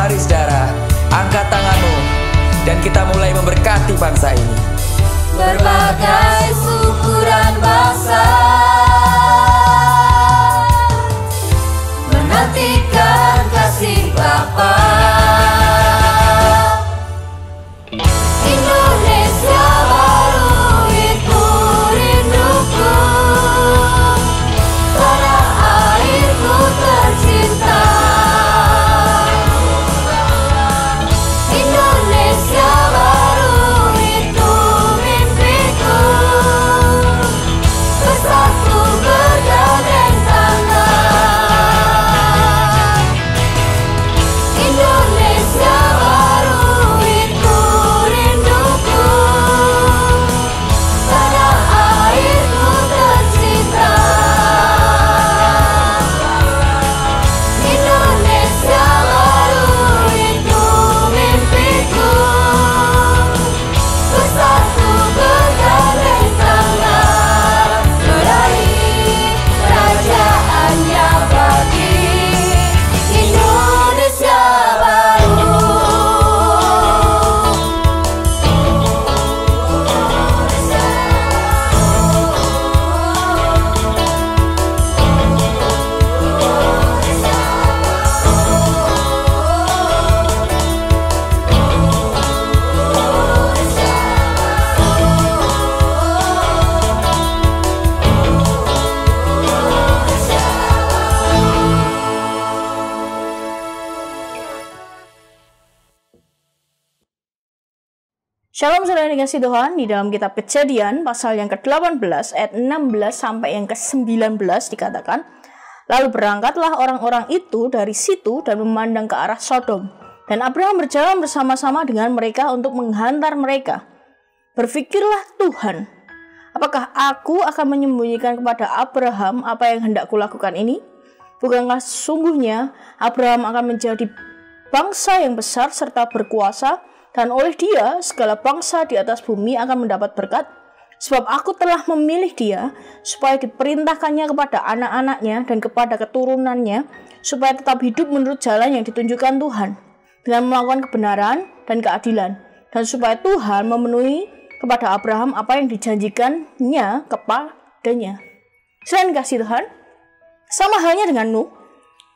Mari saudara, angkat tanganmu dan kita mulai memberkati bangsa ini. Berbagai suku dan bangsa menantikan kasih Bapa. Indonesia baru itu rinduku, tanah airku tercinta. Indonesia baru itu mimpiku, bersatu bergandeng tangan. Indonesia baru itu rinduku, tanah airku tercinta. Indonesia baru itu mimpiku, bersatu bergandeng tangan, meraih kerajaannya bagi Indonesia baru. Shalom saudara yang dikasihi Tuhan, di dalam kitab Kejadian pasal yang ke-18 ayat 16 sampai yang ke-19 dikatakan, lalu berangkatlah orang-orang itu dari situ dan memandang ke arah Sodom, dan Abraham berjalan bersama-sama dengan mereka untuk menghantar mereka. Berfikirlah Tuhan, apakah aku akan menyembunyikan kepada Abraham apa yang hendak kulakukan ini? Bukankah sesungguhnya Abraham akan menjadi bangsa yang besar serta berkuasa, dan oleh dia segala bangsa di atas bumi akan mendapat berkat, sebab aku telah memilih dia supaya diperintahkannya kepada anak-anaknya dan kepada keturunannya, supaya tetap hidup menurut jalan yang ditunjukkan Tuhan, dengan melakukan kebenaran dan keadilan, dan supaya Tuhan memenuhi kepada Abraham apa yang dijanjikannya kepadanya. Selain kasih Tuhan, sama halnya dengan Nuh,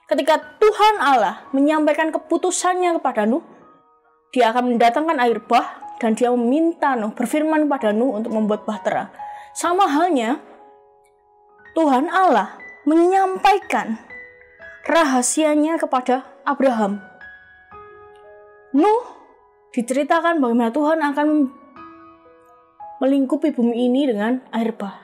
ketika Tuhan Allah menyampaikan keputusannya kepada Nuh, dia akan mendatangkan air bah, dan dia meminta Nuh, berfirman kepada Nuh untuk membuat bahtera. Sama halnya, Tuhan Allah menyampaikan rahasianya kepada Abraham. Nuh diceritakan bagaimana Tuhan akan melingkupi bumi ini dengan air bah.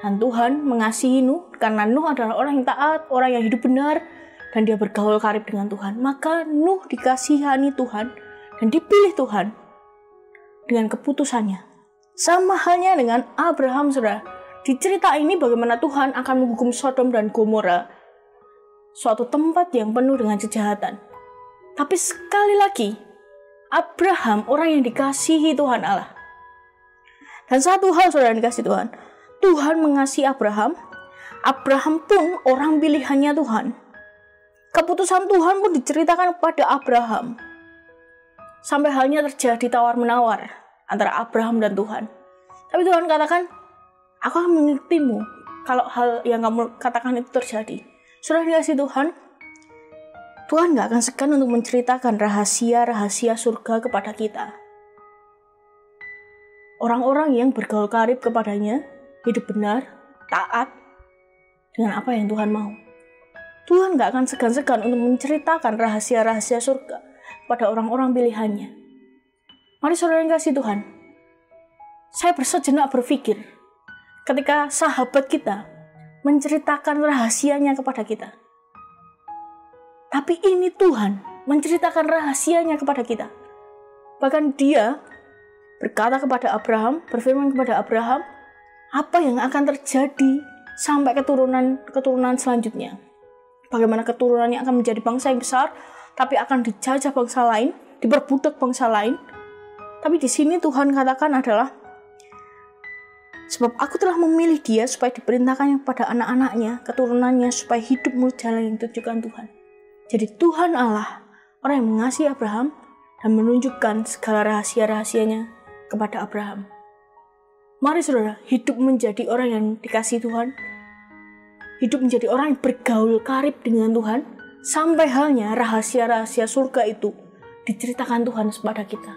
Dan Tuhan mengasihi Nuh, karena Nuh adalah orang yang taat, orang yang hidup benar, dan dia bergaul karib dengan Tuhan. Maka Nuh dikasihani Tuhan dan dipilih Tuhan dengan keputusannya. Sama halnya dengan Abraham, saudara. Di cerita ini bagaimana Tuhan akan menghukum Sodom dan Gomora, suatu tempat yang penuh dengan kejahatan. Tapi sekali lagi, Abraham orang yang dikasihi Tuhan Allah. Dan satu hal saudara yang dikasihi Tuhan, Tuhan mengasihi Abraham. Abraham pun orang pilihannya Tuhan. Keputusan Tuhan pun diceritakan kepada Abraham. Sampai halnya terjadi tawar-menawar antara Abraham dan Tuhan. Tapi Tuhan katakan, aku akan mengikutimu kalau hal yang kamu katakan itu terjadi. Sudah dikasih Tuhan, Tuhan gak akan segan untuk menceritakan rahasia-rahasia surga kepada kita. Orang-orang yang bergaul karib kepadanya, hidup benar, taat, dengan apa yang Tuhan mau. Tuhan gak akan segan-segan untuk menceritakan rahasia-rahasia surga pada orang-orang pilihannya. Mari saudara yang kasih Tuhan, saya bersejenak berpikir ketika sahabat kita menceritakan rahasianya kepada kita. Tapi ini Tuhan menceritakan rahasianya kepada kita. Bahkan dia berkata kepada Abraham, berfirman kepada Abraham, apa yang akan terjadi sampai keturunan selanjutnya. Bagaimana keturunannya akan menjadi bangsa yang besar, tapi akan dijajah bangsa lain, diperbudak bangsa lain. Tapi di sini Tuhan katakan adalah, sebab aku telah memilih dia supaya diperintahkannya kepada anak-anaknya, keturunannya, supaya hidup menurut jalan yang ditujukan Tuhan. Jadi Tuhan Allah, orang yang mengasihi Abraham dan menunjukkan segala rahasia-rahasianya kepada Abraham. Mari saudara, hidup menjadi orang yang dikasihi Tuhan, hidup menjadi orang yang bergaul karib dengan Tuhan, sampai halnya rahasia-rahasia surga itu diceritakan Tuhan kepada kita.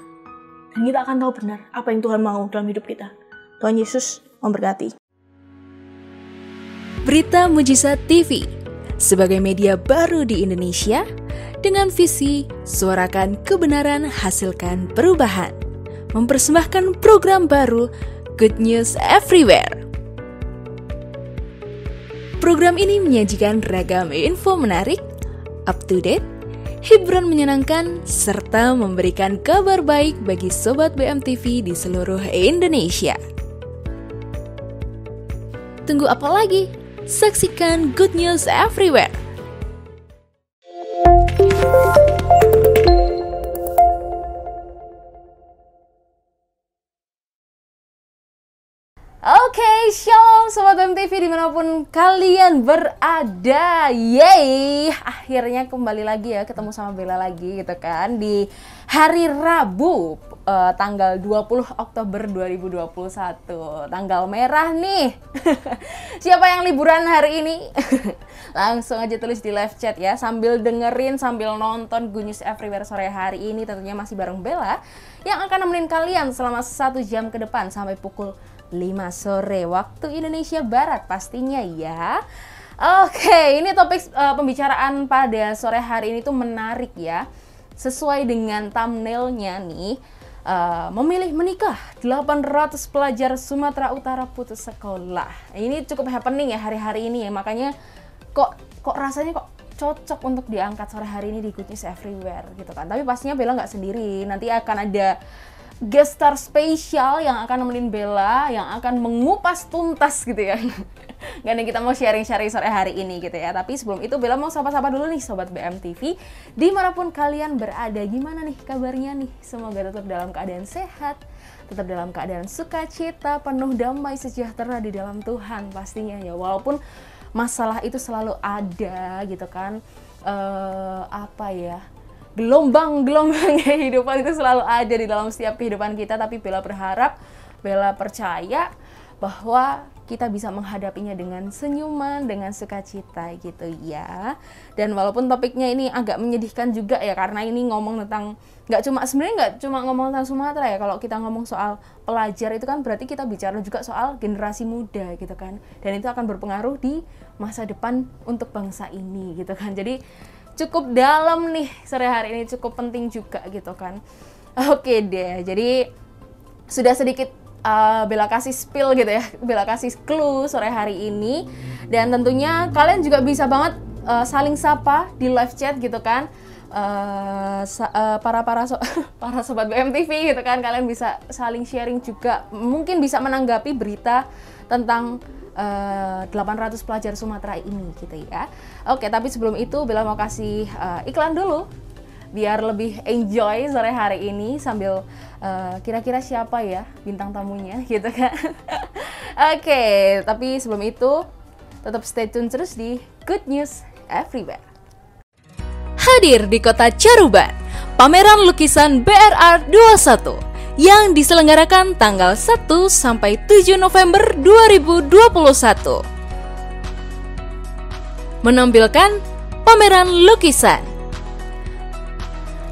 Dan kita akan tahu benar apa yang Tuhan mau dalam hidup kita. Tuhan Yesus memberkati. Berita Mujizat TV sebagai media baru di Indonesia dengan visi suarakan kebenaran, hasilkan perubahan, mempersembahkan program baru Good News Everywhere. Program ini menyajikan ragam info menarik, up to date, hiburan menyenangkan, serta memberikan kabar baik bagi Sobat BMTV di seluruh Indonesia. Tunggu apa lagi? Saksikan Good News Everywhere. Oke, shalom Sobat BMTV dimanapun kalian berada. Yeay, akhirnya kembali lagi ya, ketemu sama Bella lagi gitu kan di hari Rabu tanggal 20 Oktober 2021. Tanggal merah nih. Siapa yang liburan hari ini? Langsung aja tulis di live chat ya, sambil dengerin, sambil nonton Good News Everywhere sore hari ini. Tentunya masih bareng Bella yang akan nemenin kalian selama 1 jam ke depan sampai pukul 5 sore waktu Indonesia Barat pastinya ya. Oke, ini topik pembicaraan pada sore hari ini tuh menarik ya. Sesuai dengan thumbnailnya nih, memilih menikah 800 pelajar Sumatera Utara putus sekolah. Ini cukup happening ya hari-hari ini ya, makanya kok rasanya kok cocok untuk diangkat sore hari ini di Good News Everywhere gitu kan. Tapi pastinya Bella nggak sendiri, nanti akan ada guest star spesial yang akan nemenin Bella, yang akan mengupas tuntas gitu ya. Karena kita mau sharing-sharing sore hari ini gitu ya. Tapi sebelum itu Bella mau sapa-sapa dulu nih Sobat BMTV, dimanapun kalian berada. Gimana nih kabarnya nih? Semoga tetap dalam keadaan sehat, tetap dalam keadaan sukacita, penuh damai sejahtera di dalam Tuhan pastinya ya. Walaupun masalah itu selalu ada gitu kan, gelombang-gelombang kehidupan itu selalu ada di dalam setiap kehidupan kita, tapi Bella berharap, Bella percaya bahwa kita bisa menghadapinya dengan senyuman, dengan sukacita gitu ya. Dan walaupun topiknya ini agak menyedihkan juga ya, karena ini ngomong tentang, sebenarnya nggak cuma ngomong tentang Sumatera ya. Kalau kita ngomong soal pelajar itu kan berarti kita bicara juga soal generasi muda gitu kan. Dan itu akan berpengaruh di masa depan untuk bangsa ini gitu kan. Jadi cukup dalam nih sore hari ini, cukup penting juga gitu kan. Oke deh, jadi sudah sedikit Bella kasih spill gitu ya, Bella kasih clue sore hari ini. Dan tentunya kalian juga bisa banget saling sapa di live chat gitu kan. Para sobat BMTV gitu kan, kalian bisa saling sharing juga, mungkin bisa menanggapi berita tentang 800 pelajar Sumatera ini gitu ya. Oke, tapi sebelum itu Bella mau kasih iklan dulu biar lebih enjoy sore hari ini sambil kira-kira siapa ya bintang tamunya gitu kan. Oke, tapi sebelum itu tetap stay tune terus di Good News Everywhere. Hadir di kota Caruban, pameran lukisan BRR 21 yang diselenggarakan tanggal 1 sampai 7 November 2021. Menampilkan pameran lukisan,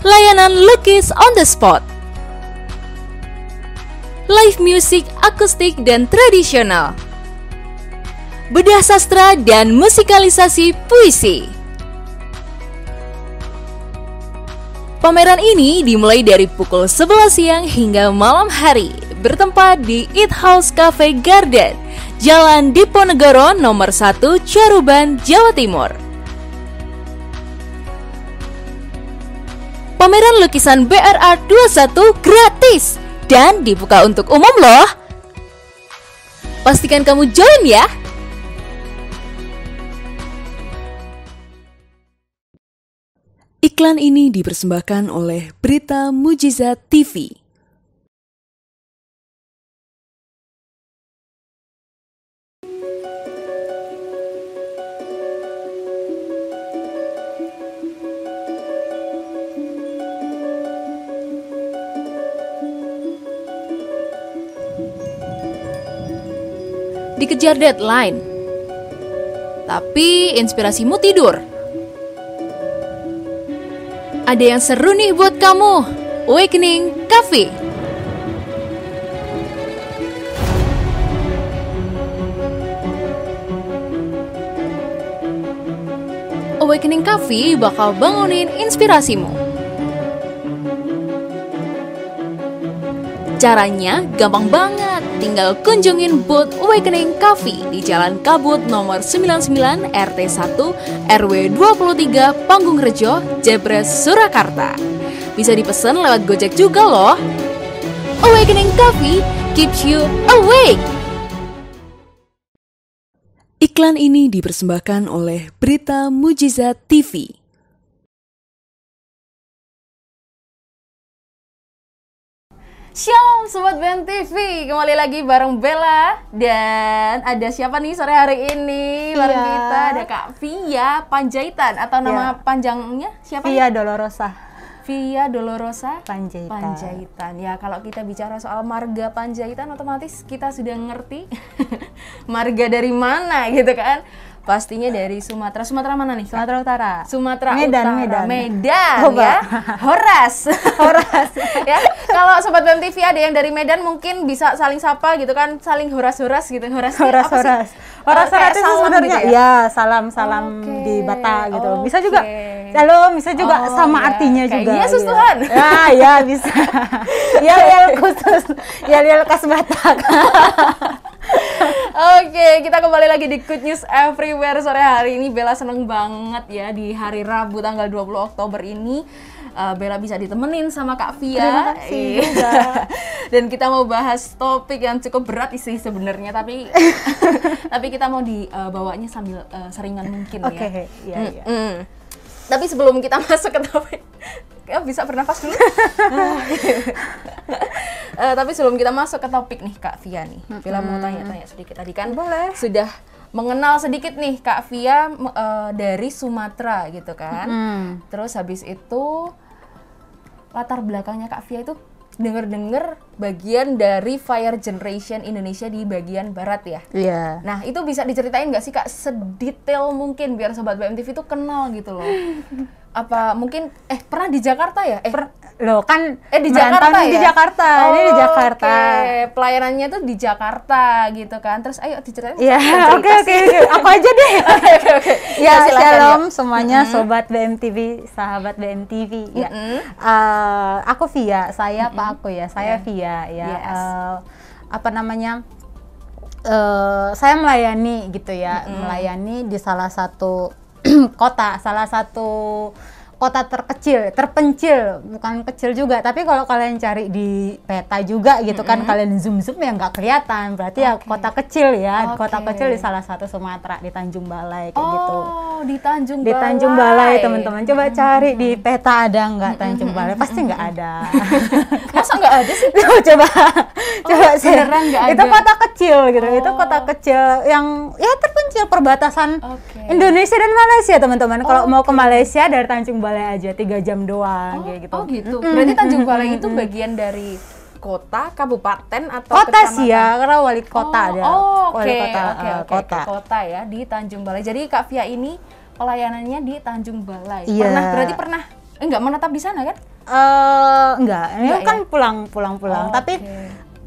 layanan lukis on the spot, live music akustik dan tradisional, bedah sastra dan musikalisasi puisi. Pameran ini dimulai dari pukul 11 siang hingga malam hari, bertempat di Eat House Cafe Garden, Jalan Diponegoro nomor 1, Caruban, Jawa Timur. Pameran lukisan BRR 21 gratis dan dibuka untuk umum loh. Pastikan kamu join ya. Iklan ini dipersembahkan oleh Berita Mujizat TV. dikejar deadline, tapi inspirasimu tidur. Ada yang seru nih buat kamu, Awakening Cafe. Awakening Cafe bakal bangunin inspirasimu. Caranya gampang banget, tinggal kunjungin booth Awakening Cafe di Jalan Kabut nomor 99 RT 1 RW 23 Panggung Rejo, Jebres, Surakarta. Bisa dipesan lewat Gojek juga loh. Awakening Cafe keeps you awake. Iklan ini dipersembahkan oleh Berita Mujizat TV. Shalom Sobat BM TV, kembali lagi bareng Bella. Dan ada siapa nih sore hari ini bareng kita? Ada Kak Via Panjaitan, atau nama panjangnya siapa? Via Dolorosa Via Dolorosa Panjaitan. Panjaitan. Ya, kalau kita bicara soal marga Panjaitan, otomatis kita sudah ngerti marga dari mana gitu kan. Pastinya dari Sumatera. Sumatera mana nih? Sumatera Utara. Sumatera Medan, Utara. Medan. Medan Coba. ya. Horas. Ya. Kalau Sobat BM TV ada yang dari Medan mungkin bisa saling sapa gitu kan, saling horas-horas gitu. Horas Horas. Kayak itu salam sebenarnya gitu ya, salam Oke, di Bata gitu. Bisa oke. juga Shalom, bisa juga sama ya. artinya Kayak juga. Yesus gitu. Tuhan. Ya bisa. Yel khusus. Yel khas Batak. Oke, kita kembali lagi di Good News Everywhere sore hari ini. Bella seneng banget ya di hari Rabu tanggal 20 Oktober ini. Bella bisa ditemenin sama Kak Via. Terima kasih juga. Dan kita mau bahas topik yang cukup berat sih sebenarnya, tapi tapi kita mau dibawanya sambil seringan mungkin ya. Oke, iya. Tapi sebelum kita masuk ke topik, bisa bernafas dulu. Tapi sebelum kita masuk ke topik nih Kak Via nih, Bella mau tanya-tanya sedikit. Tadi kan Boleh. sudah mengenal sedikit nih Kak Via dari Sumatera gitu kan. Terus habis itu latar belakangnya Kak Via itu denger-denger bagian dari Fire Generation Indonesia di bagian barat ya. Iya. Nah, itu bisa diceritain nggak sih Kak, sedetail mungkin biar Sobat BMTV itu kenal gitu loh. Apa mungkin pernah di Jakarta ya? Loh kan Di Jakarta ya? Di Jakarta. Ini di Jakarta. Oke, pelayanannya tuh di Jakarta gitu kan. Terus ayo diceritain. Iya, oke. Aku aja deh. Oke. Ya, silakan, shalom ya. semuanya, Sobat BMTV, sahabat BMTV. Ya. Aku Via, saya apa aku ya? Saya Via ya. Yes. Apa namanya? Saya melayani gitu ya, melayani di salah satu kota terpencil, bukan kecil juga, tapi kalau kalian cari di peta juga gitu kan, kalian zoom ya nggak kelihatan, berarti ya kota kecil ya, kota kecil di salah satu Sumatera, di Tanjung Balai kayak gitu. Oh, di Tanjung Di Balai. Tanjung Balai teman-teman, coba cari di peta ada nggak Tanjung Balai, pasti nggak ada. Masa nggak ada sih? coba beneran nggak ada? Itu kota kecil gitu, itu kota kecil yang ya terpencil perbatasan Indonesia dan Malaysia teman-teman. Kalau mau ke Malaysia dari Tanjung Balai aja 3 jam doang kayak gitu. Oh gitu. Berarti Tanjung Balai itu bagian dari kota, kabupaten atau Kota kecamatan? sih ya, karena wali kota ada. Oke. Wali kota, Oke, kota ya di Tanjung Balai. Jadi Kak Via ini pelayanannya di Tanjung Balai. Iya. Berarti pernah enggak menetap di sana kan? Enggak, ini Enggak kan pulang. Tapi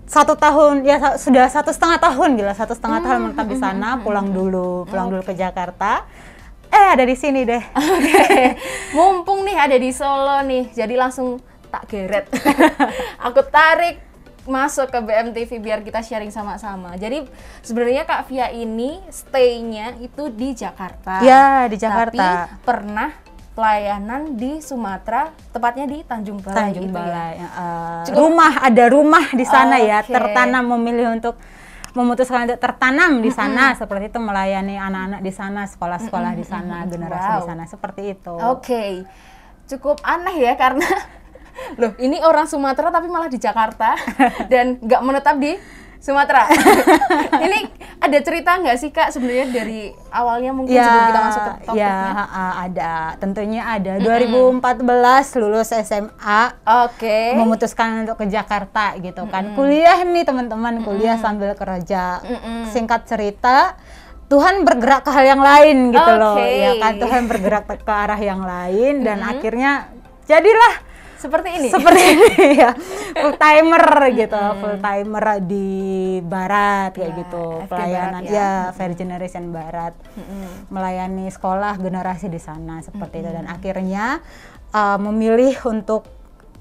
1 tahun ya, sudah 1,5 tahun gila, 1,5 tahun menetap di sana, pulang dulu ke Jakarta. Ada di sini deh. Mumpung nih ada di Solo nih, jadi langsung tak geret. Aku tarik masuk ke BMTV biar kita sharing sama-sama. Jadi sebenarnya Kak Via ini stay-nya itu di Jakarta. Ya, di Jakarta. Tapi pernah pelayanan di Sumatera, tepatnya di Tanjung Balai. Tanjung gitu Balai. ya. Ada rumah di sana ya, Oke. tertanam, memutuskan untuk tertanam di sana, seperti itu, melayani anak-anak di sana, sekolah-sekolah di sana, generasi di sana, seperti itu. Oke. Cukup aneh ya karena loh, ini orang Sumatera tapi malah di Jakarta dan nggak menetap di Sumatera. Ini Ada cerita nggak sih Kak sebenarnya dari awalnya mungkin sebelum kita masuk ke topiknya? Ya, ada. Tentunya ada. 2014 lulus SMA. Oke. Memutuskan untuk ke Jakarta gitu kan. Kuliah nih teman-teman, kuliah sambil kerja. Singkat cerita, Tuhan bergerak ke hal yang lain gitu loh. Ya kan, Tuhan bergerak ke arah yang lain dan akhirnya jadilah Seperti ini. ya, full timer gitu, full timer di barat kayak gitu, FG pelayanan Barat, ya. Fair Generation Barat, melayani sekolah generasi di sana seperti itu dan akhirnya memilih untuk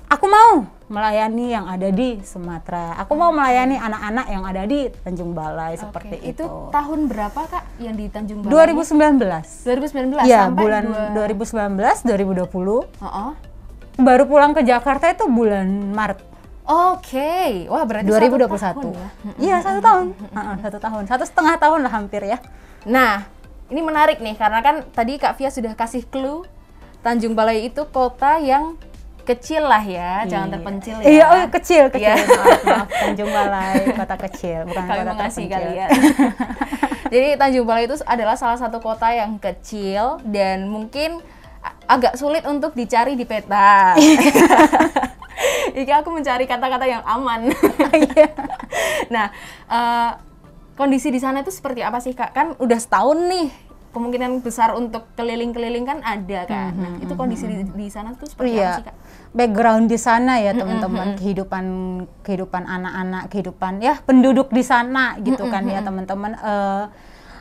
aku mau melayani yang ada di Sumatera, aku mau melayani anak-anak yang ada di Tanjung Balai seperti itu. Itu tahun berapa Kak yang di Tanjung Balai? 2019. 2019 Ya, sampai bulan 2019, 2020. Baru pulang ke Jakarta itu bulan Maret. Oke, wah berarti 2021. 1 tahun ya? Iya, 1 tahun. 1 tahun. 1,5 tahun lah hampir ya. Nah, ini menarik nih karena kan tadi Kak Via sudah kasih clue Tanjung Balai itu kota yang kecil lah ya, jangan terpencil ya. Iya, oh kecil. Iya. Maaf, Tanjung Balai kota kecil, bukan Kami kota mengasihi terpencil. kalian. Jadi Tanjung Balai itu adalah salah satu kota yang kecil dan mungkin agak sulit untuk dicari di peta. Iki aku mencari kata-kata yang aman. Nah, kondisi di sana itu seperti apa sih Kak? Kan udah setahun nih, kemungkinan besar untuk keliling-keliling kan ada kan. Nah, itu kondisi di sana tuh seperti apa sih Kak? Background di sana ya teman-teman, kehidupan anak-anak, kehidupan ya penduduk di sana gitu kan ya teman-teman.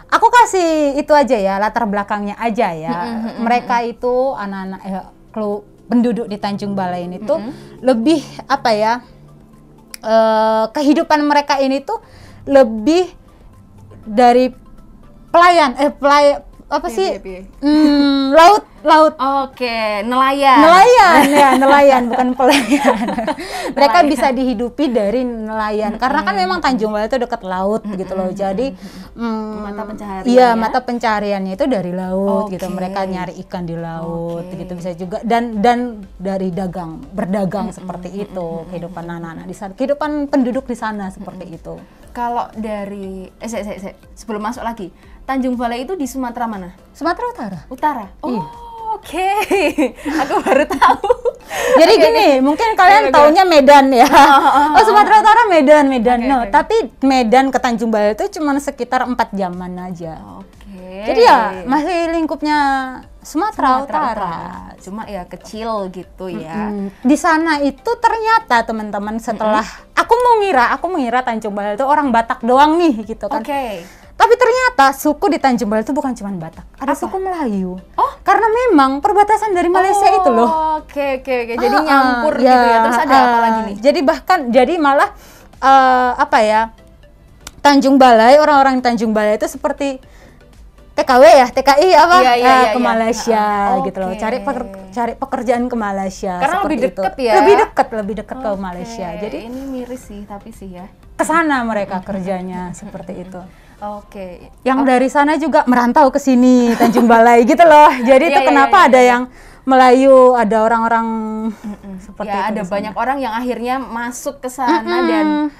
Aku kasih itu aja ya, latar belakangnya aja ya. Mereka itu anak-anak penduduk di Tanjung Balai ini tuh lebih apa ya, kehidupan mereka ini tuh lebih dari pelayan apa sih? Laut. Oke, nelayan. Nelayan bukan pelayan. Mereka bisa dihidupi dari nelayan karena kan memang Tanjung Balai itu dekat laut gitu loh. Jadi mata pencaharian. Iya, mata pencariannya itu dari laut gitu. Mereka nyari ikan di laut gitu bisa juga dan dari berdagang seperti itu kehidupan anak-anak di sana. Kehidupan penduduk di sana seperti itu. Kalau dari sebelum masuk lagi, Tanjung Balai itu di Sumatera mana? Sumatera Utara. Utara. Oh, oke. Aku baru tahu. Jadi gini, mungkin kalian taunya Medan ya. Oh, Sumatera Utara Medan. Tapi Medan ke Tanjung Balai itu cuma sekitar 4 jaman aja. Oke. Jadi ya masih lingkupnya Sumatera Utara. Cuma ya kecil gitu ya. Di sana itu ternyata teman-teman setelah aku mengira Tanjung Balai itu orang Batak doang nih gitu kan. Oke. Tapi ternyata suku di Tanjung Balai itu bukan cuma Batak, ada suku Melayu. Oh, karena memang perbatasan dari Malaysia itu loh. Oke. Jadi nyampur gitu ya. Terus ada apa lagi nih? Jadi malah apa ya? Tanjung Balai, orang-orang Tanjung Balai itu seperti TKW ya, TKI apa? Ke Malaysia gitu loh. Cari pekerjaan ke Malaysia. Karena lebih dekat ya. Lebih dekat ke Malaysia. Jadi ini miris sih tapi sih ya. Kesana mereka kerjanya seperti itu. Oke. Yang dari sana juga merantau ke sini Tanjung Balai gitu loh. Jadi itu kenapa ada yang Melayu, ada orang-orang seperti itu. Ada banyak orang yang akhirnya masuk ke sana dan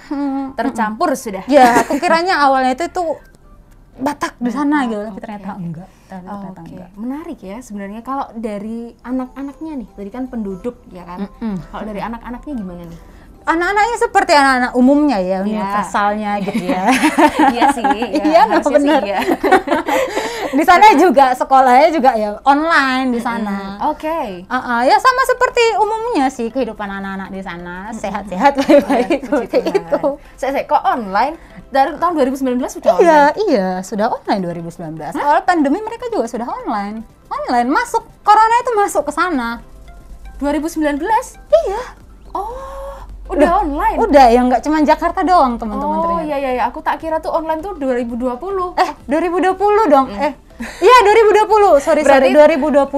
tercampur sudah. Ya, aku kiranya awalnya itu Batak di sana gitu, tapi ternyata enggak. Ternyata enggak. Menarik ya sebenarnya kalau dari anak-anaknya nih. Tadi kan penduduk ya kan. Kalau dari anak-anaknya gimana nih? Anak-anaknya seperti anak-anak umumnya ya, universalnya gitu ya. Iya sih. Iya, benar. Iya. Di sana juga sekolahnya juga ya online di sana. Oke. Ya sama seperti umumnya sih kehidupan anak-anak di sana, sehat-sehat baik-baik seperti itu. Kok online? Dari tahun 2019 sudah online? Iya, sudah online 2019. Awal pandemi mereka juga sudah online. Masuk, corona itu masuk ke sana. 2019? Iya. Oh, udah online? Udah, ya nggak cuma Jakarta doang teman-teman ternyata. Oh iya, aku tak kira tuh online tuh 2020. 2020 dong. Iya 2020. Sorry 2020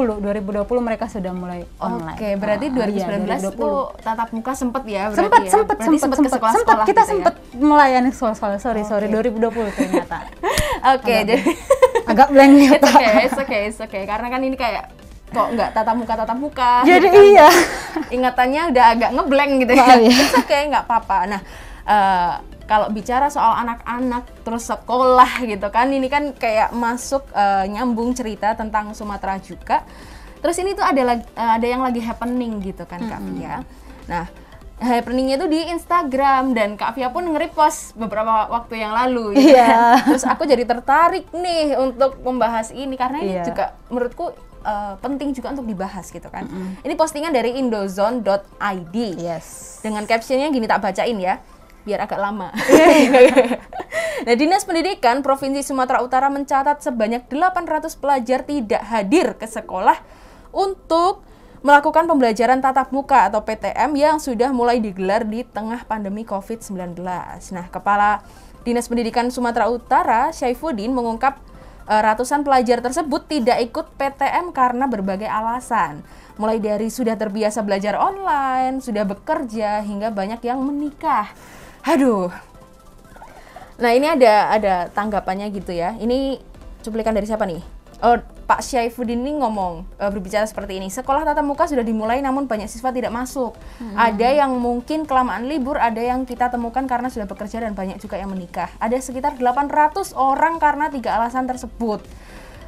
mereka sudah mulai online. Oke, berarti 2019 tuh tatap muka sempet ya Sempet berarti ke sekolah-sekolah kita gitu sempet melayani sekolah-sekolah. Sorry 2020 ternyata. Oke, jadi agak blank nih. It's okay. Karena kan ini kayak kok nggak tatap muka. Jadi gitu kan. iya. Ingatannya udah agak ngeblank gitu ya. It's okay, nggak apa-apa. Nah, kalau bicara soal anak-anak terus sekolah gitu kan, ini kan kayak masuk nyambung cerita tentang Sumatera juga. Terus ini tuh ada yang lagi happening gitu kan Kak Fia. Nah, happeningnya itu di Instagram dan Kak Fia pun nge-repost beberapa waktu yang lalu gitu kan. Terus aku jadi tertarik nih untuk membahas ini karena ini juga menurutku penting juga untuk dibahas gitu kan. Ini postingan dari indozone.id. Yes. Dengan captionnya gini, tak bacain ya biar agak lama. Nah, Dinas Pendidikan Provinsi Sumatera Utara mencatat sebanyak 800 pelajar tidak hadir ke sekolah untuk melakukan pembelajaran tatap muka atau PTM yang sudah mulai digelar di tengah pandemi COVID-19. Nah, Kepala Dinas Pendidikan Sumatera Utara, Syaifuddin, mengungkap ratusan pelajar tersebut tidak ikut PTM karena berbagai alasan. Mulai dari sudah terbiasa belajar online, sudah bekerja, hingga banyak yang menikah. Aduh. Nah, ini ada tanggapannya gitu ya. Ini cuplikan dari siapa nih? Oh, Pak Syaifuddin ini ngomong, berbicara seperti ini. Sekolah tatap muka sudah dimulai namun banyak siswa tidak masuk. Ada yang mungkin kelamaan libur, ada yang kita temukan karena sudah bekerja dan banyak juga yang menikah. Ada sekitar 800 orang karena 3 alasan tersebut.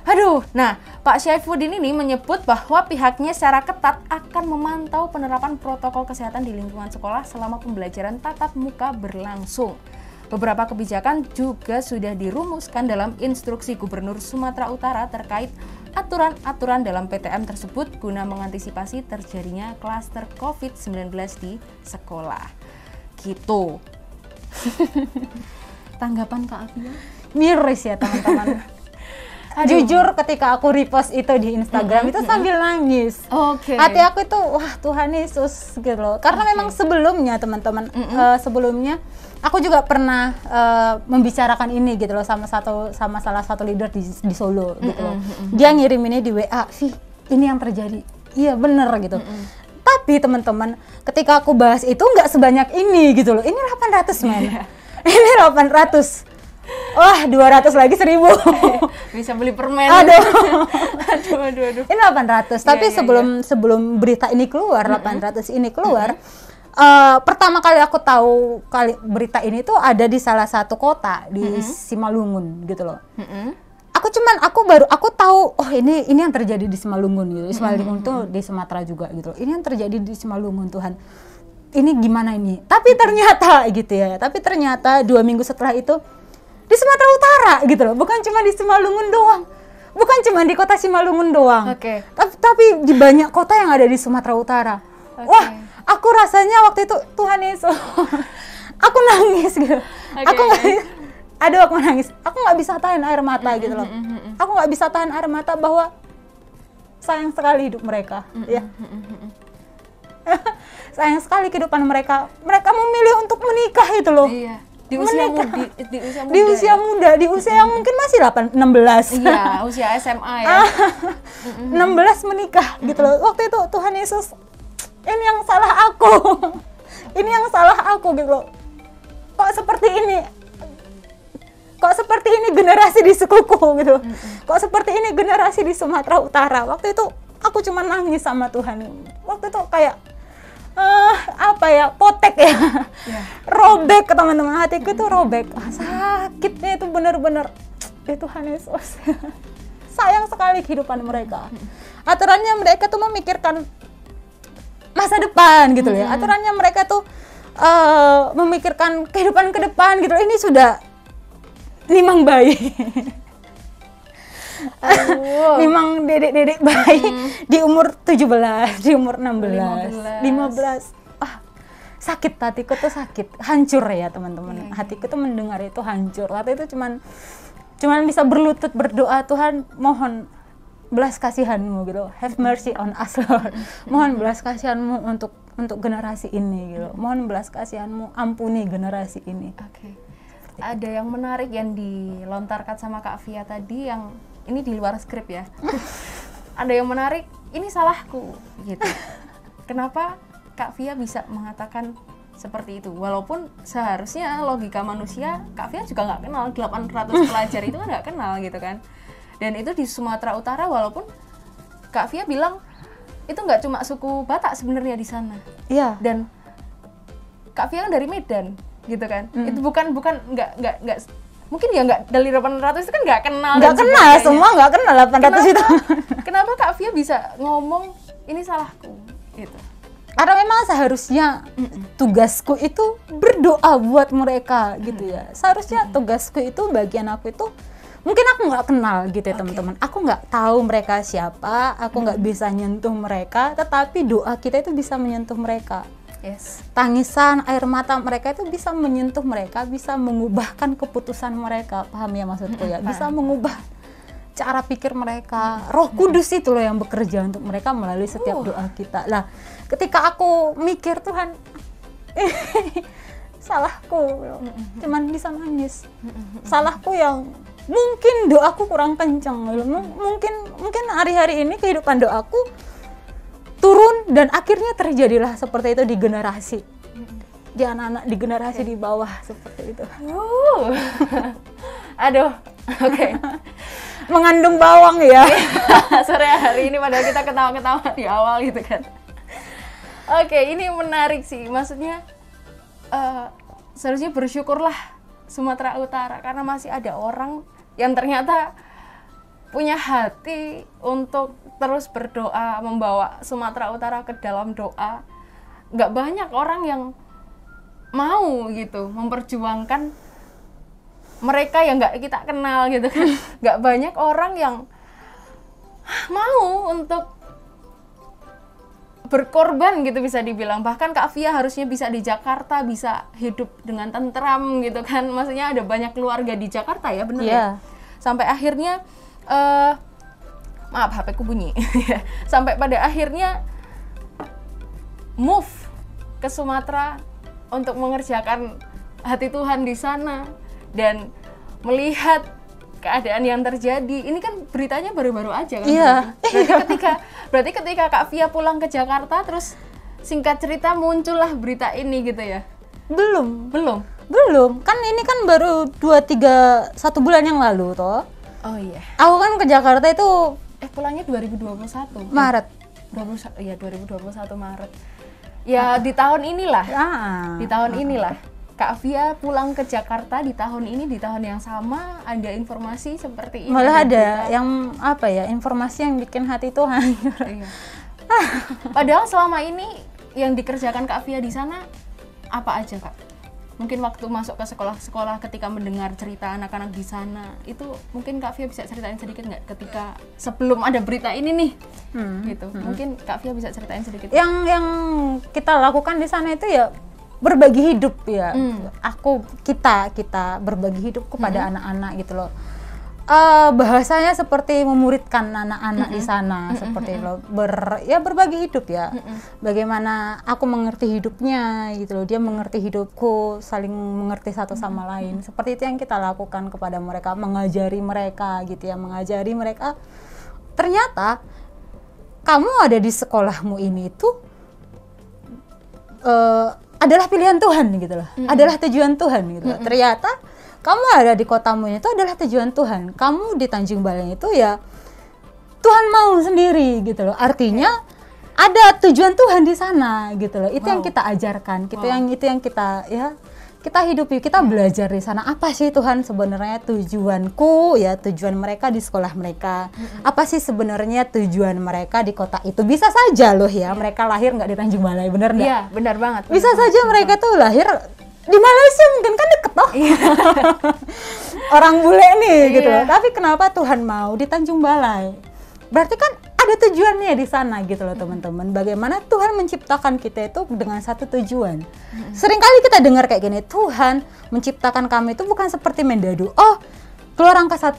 Aduh, nah Pak Syaifuddin ini menyebut bahwa pihaknya secara ketat akan memantau penerapan protokol kesehatan di lingkungan sekolah selama pembelajaran tatap muka berlangsung. Beberapa kebijakan juga sudah dirumuskan dalam instruksi Gubernur Sumatera Utara terkait aturan-aturan dalam PTM tersebut guna mengantisipasi terjadinya klaster COVID-19 di sekolah. Gitu. Tanggapan Kak Afia? Miris ya teman-teman. Jujur ketika aku repost itu di Instagram itu sambil nangis. Oke. Hati aku itu wah Tuhan Yesus gitu loh. Karena memang sebelumnya teman-teman sebelumnya aku juga pernah membicarakan ini gitu loh sama salah satu leader di Solo gitu loh. Dia ngirim ini di WA, "Fi, ini yang terjadi." Iya bener gitu. Tapi teman-teman, ketika aku bahas itu nggak sebanyak ini gitu loh. Ini 800 men. Ini 800. Wah, 200 lagi 1000. Bisa beli permen. Aduh. Aduh. Ini 800. Tapi sebelum berita ini keluar, 800 ini keluar, pertama kali aku tahu berita ini tuh ada di salah satu kota di Simalungun gitu loh. Aku tahu oh ini yang terjadi di Simalungun gitu. Simalungun tuh di Sumatera juga gitu loh. Ini yang terjadi di Simalungun, Tuhan. Ini gimana ini? Tapi ternyata gitu ya. Tapi ternyata 2 minggu setelah itu di Sumatera Utara gitu loh. Bukan cuma di Simalungun doang. Bukan cuma di kota Simalungun doang. Oke. Tapi di banyak kota yang ada di Sumatera Utara. Wah, aku rasanya waktu itu Tuhan Yesus. Aku nangis gitu. Aku nangis. Aku nggak bisa tahan air mata gitu loh. Aku nggak bisa tahan air mata bahwa sayang sekali hidup mereka. Ya. Sayang sekali kehidupan mereka. Mereka memilih untuk menikah itu loh. Iya. Di usia muda, di usia yang mungkin masih 16. Iya, usia SMA ya. 16 menikah gitu loh. Waktu itu Tuhan Yesus, ini yang salah aku. Ini yang salah aku gitu loh. Kok seperti ini? Kok seperti ini generasi di sukuku gitu. Kok seperti ini generasi di Sumatera Utara. Waktu itu aku cuma nangis sama Tuhan. Waktu itu kayak potek ya, robek teman-teman, hatiku tuh robek, sakitnya itu bener-bener, Tuhan Yesus, sayang sekali kehidupan mereka. Aturannya mereka tuh memikirkan masa depan gitu ya, aturannya mereka tuh memikirkan kehidupan ke depan gitu. Ini sudah nimang bayi. Memang dedek-dedek bayi di umur 17, di umur 16, 15. Sakit, hatiku tuh sakit, hancur ya teman-teman. Hatiku tuh mendengar itu hancur. Waktu itu cuman bisa berlutut berdoa, Tuhan mohon belas kasihan-Mu gitu. Have mercy on us, Lord. Mohon belas kasihan-Mu untuk generasi ini gitu. Mohon belas kasihan-Mu, ampuni generasi ini. Oke. Ada yang menarik yang dilontarkan sama Kak Fia tadi yang ini di luar skrip ya. Ada yang menarik, ini salahku gitu. Kenapa Kak Fia bisa mengatakan seperti itu? Walaupun seharusnya logika manusia Kak Fia juga nggak kenal 800 pelajar itu kan nggak kenal gitu kan. Dan itu di Sumatera Utara, walaupun Kak Fia bilang itu nggak cuma suku Batak sebenarnya di sana. Iya. Dan Kak Fia kan dari Medan. gitu kan. Itu bukan nggak mungkin ya nggak dari 800 itu kan nggak kenal. Nggak dan kenal, sebagainya. semua nggak kenal 800 itu. Kenapa Kak Via bisa ngomong ini salahku gitu? Karena memang seharusnya tugasku itu berdoa buat mereka gitu ya. Seharusnya tugasku itu, bagian aku itu, mungkin aku nggak kenal gitu ya teman-teman. Aku nggak tahu mereka siapa, aku nggak bisa nyentuh mereka, tetapi doa kita itu bisa menyentuh mereka. Yes. Tangisan, air mata mereka itu bisa menyentuh mereka, bisa mengubahkan keputusan mereka. Paham ya maksudku ya? Bisa mengubah cara pikir mereka. Roh Kudus itu loh yang bekerja untuk mereka melalui setiap doa kita. Lah, ketika aku mikir Tuhan, salahku, cuman bisa nangis. Salahku yang mungkin doaku kurang kencang. Mungkin hari-hari ini kehidupan doaku turun dan akhirnya terjadilah seperti itu di generasi. Di anak-anak di generasi di bawah seperti itu. Aduh, oke. Mengandung bawang ya. Sore hari ini padahal kita ketawa-ketawa di awal gitu kan. Oke, ini menarik sih. Maksudnya seharusnya bersyukurlah Sumatera Utara karena masih ada orang yang ternyata punya hati untuk terus berdoa, membawa Sumatera Utara ke dalam doa. Nggak banyak orang yang mau gitu memperjuangkan mereka yang nggak kita kenal gitu kan. Nggak banyak orang yang mau untuk berkorban gitu bisa dibilang. Bahkan Kak Via harusnya bisa di Jakarta, bisa hidup dengan tentram gitu kan. Maksudnya ada banyak keluarga di Jakarta ya, bener ya? Sampai akhirnya maaf HP ku bunyi. Sampai pada akhirnya move ke Sumatera untuk mengerjakan hati Tuhan di sana dan melihat keadaan yang terjadi. Ini kan beritanya baru-baru aja kan? Iya. Berarti ketika Kak Via pulang ke Jakarta terus singkat cerita muncullah berita ini gitu ya? Belum. Kan ini kan baru 1 bulan yang lalu toh. Oh iya. Aku kan ke Jakarta itu Pulangnya 2021. Maret. 2021 Maret. Ya di tahun inilah. Di tahun inilah Kak Via pulang ke Jakarta di tahun ini, di tahun yang sama ada informasi seperti ini. Malah ada yang apa ya, informasi yang bikin hati Tuhan. Iya. Padahal selama ini yang dikerjakan Kak Via di sana apa aja Kak? Mungkin waktu masuk ke sekolah-sekolah ketika mendengar cerita anak-anak di sana, itu mungkin Kak Via bisa ceritain sedikit nggak ketika sebelum ada berita ini nih, gitu. Mungkin Kak Via bisa ceritain sedikit. Yang kita lakukan di sana itu ya berbagi hidup ya. Kita berbagi hidup kepada anak-anak gitu loh. Bahasanya seperti memuridkan anak-anak di sana, seperti lo berbagi hidup ya. Bagaimana aku mengerti hidupnya gitu loh, dia mengerti hidupku, saling mengerti satu sama lain. Seperti itu yang kita lakukan kepada mereka, mengajari mereka gitu ya, mengajari mereka. Ternyata kamu ada di sekolahmu ini itu adalah pilihan Tuhan gitu loh, adalah tujuan Tuhan gitu loh. Ternyata kamu ada di kotamu itu adalah tujuan Tuhan. Kamu di Tanjung Balai itu ya Tuhan mau sendiri gitu loh. Artinya ada tujuan Tuhan di sana gitu loh. Itu yang kita ajarkan. Itu yang kita hidupi, kita belajar di sana. Apa sih Tuhan sebenarnya tujuanku ya, tujuan mereka di sekolah mereka. Apa sih sebenarnya tujuan mereka di kota itu? Bisa saja loh ya, mereka lahir nggak di Tanjung Balai, benar nggak? Iya, benar banget. Bisa saja mereka tuh lahir di Malaysia, mungkin kan deket toh. Orang bule nih gitu loh. Tapi kenapa Tuhan mau di Tanjung Balai? Berarti kan ada tujuannya di sana gitu loh teman-teman. Bagaimana Tuhan menciptakan kita itu dengan satu tujuan. Seringkali kita dengar kayak gini, Tuhan menciptakan kami itu bukan seperti mendadu. Oh, keluar angka 1,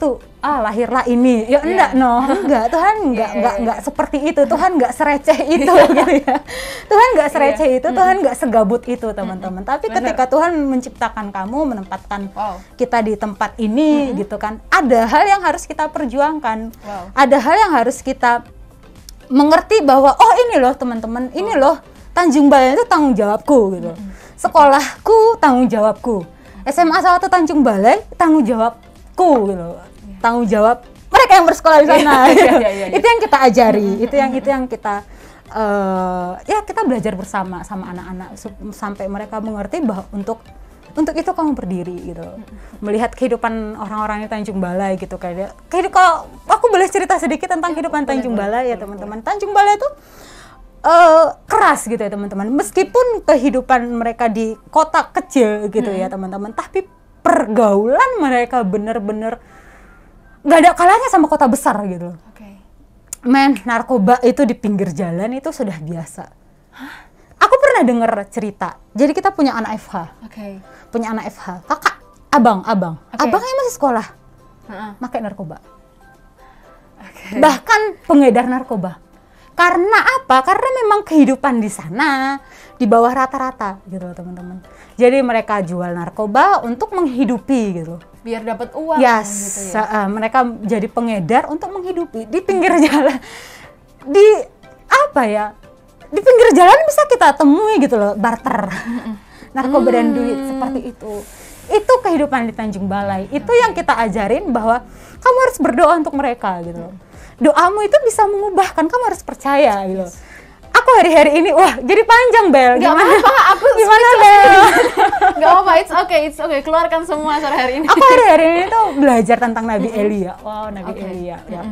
lahirlah ini. Ya enggak, enggak. Tuhan enggak seperti itu. Tuhan enggak sereceh itu gitu ya. Tuhan enggak sereceh itu, Tuhan enggak segabut itu, teman-teman. Tapi ketika Tuhan menciptakan kamu, menempatkan kita di tempat ini gitu kan, ada hal yang harus kita perjuangkan. Ada hal yang harus kita mengerti bahwa oh ini loh teman-teman, ini loh Tanjung Balai itu tanggung jawabku gitu. Sekolahku tanggung jawabku. SMA 1 Tanjung Balai tanggung jawabku gitu. Tanggung jawab mereka yang bersekolah di sana. Itu yang kita ajari, itu yang kita kita belajar bersama sama anak-anak sampai mereka mengerti bahwa untuk untuk itu kamu berdiri gitu. Melihat kehidupan orang-orang di Tanjung Balai gitu kayak kalau aku boleh cerita sedikit tentang kehidupan Tanjung Balai ya teman-teman. Tanjung Balai itu keras gitu ya teman-teman. Meskipun kehidupan mereka di kota kecil gitu ya teman-teman, tapi pergaulan mereka bener-bener nggak ada kalahnya sama kota besar gitu. Men, narkoba itu di pinggir jalan itu sudah biasa. Aku pernah dengar cerita. Jadi kita punya anak FH. Punya anak FH. Kakak, abang. Abangnya masih sekolah. Pakai narkoba. Bahkan pengedar narkoba. Karena apa? Karena memang kehidupan di sana di bawah rata-rata gitu loh teman-teman. Jadi mereka jual narkoba untuk menghidupi gitu. Biar dapat uang Yes, gitu ya. Mereka jadi pengedar untuk menghidupi di pinggir jalan. Di apa ya? Di pinggir jalan bisa kita temui gitu loh, barter. Narkoba dan duit seperti itu. Itu kehidupan di Tanjung Balai. Itu yang kita ajarin bahwa kamu harus berdoa untuk mereka gitu loh. Doamu itu bisa mengubahkan, kamu harus percaya gitu. Aku hari-hari ini, wah jadi panjang Bel. Gimana? Aku gimana Bel? Gak apa-apa, it's okay. Keluarkan semua sore hari ini. Aku hari-hari ini tuh belajar tentang Nabi Elia. Wow, Nabi Elia. Ya.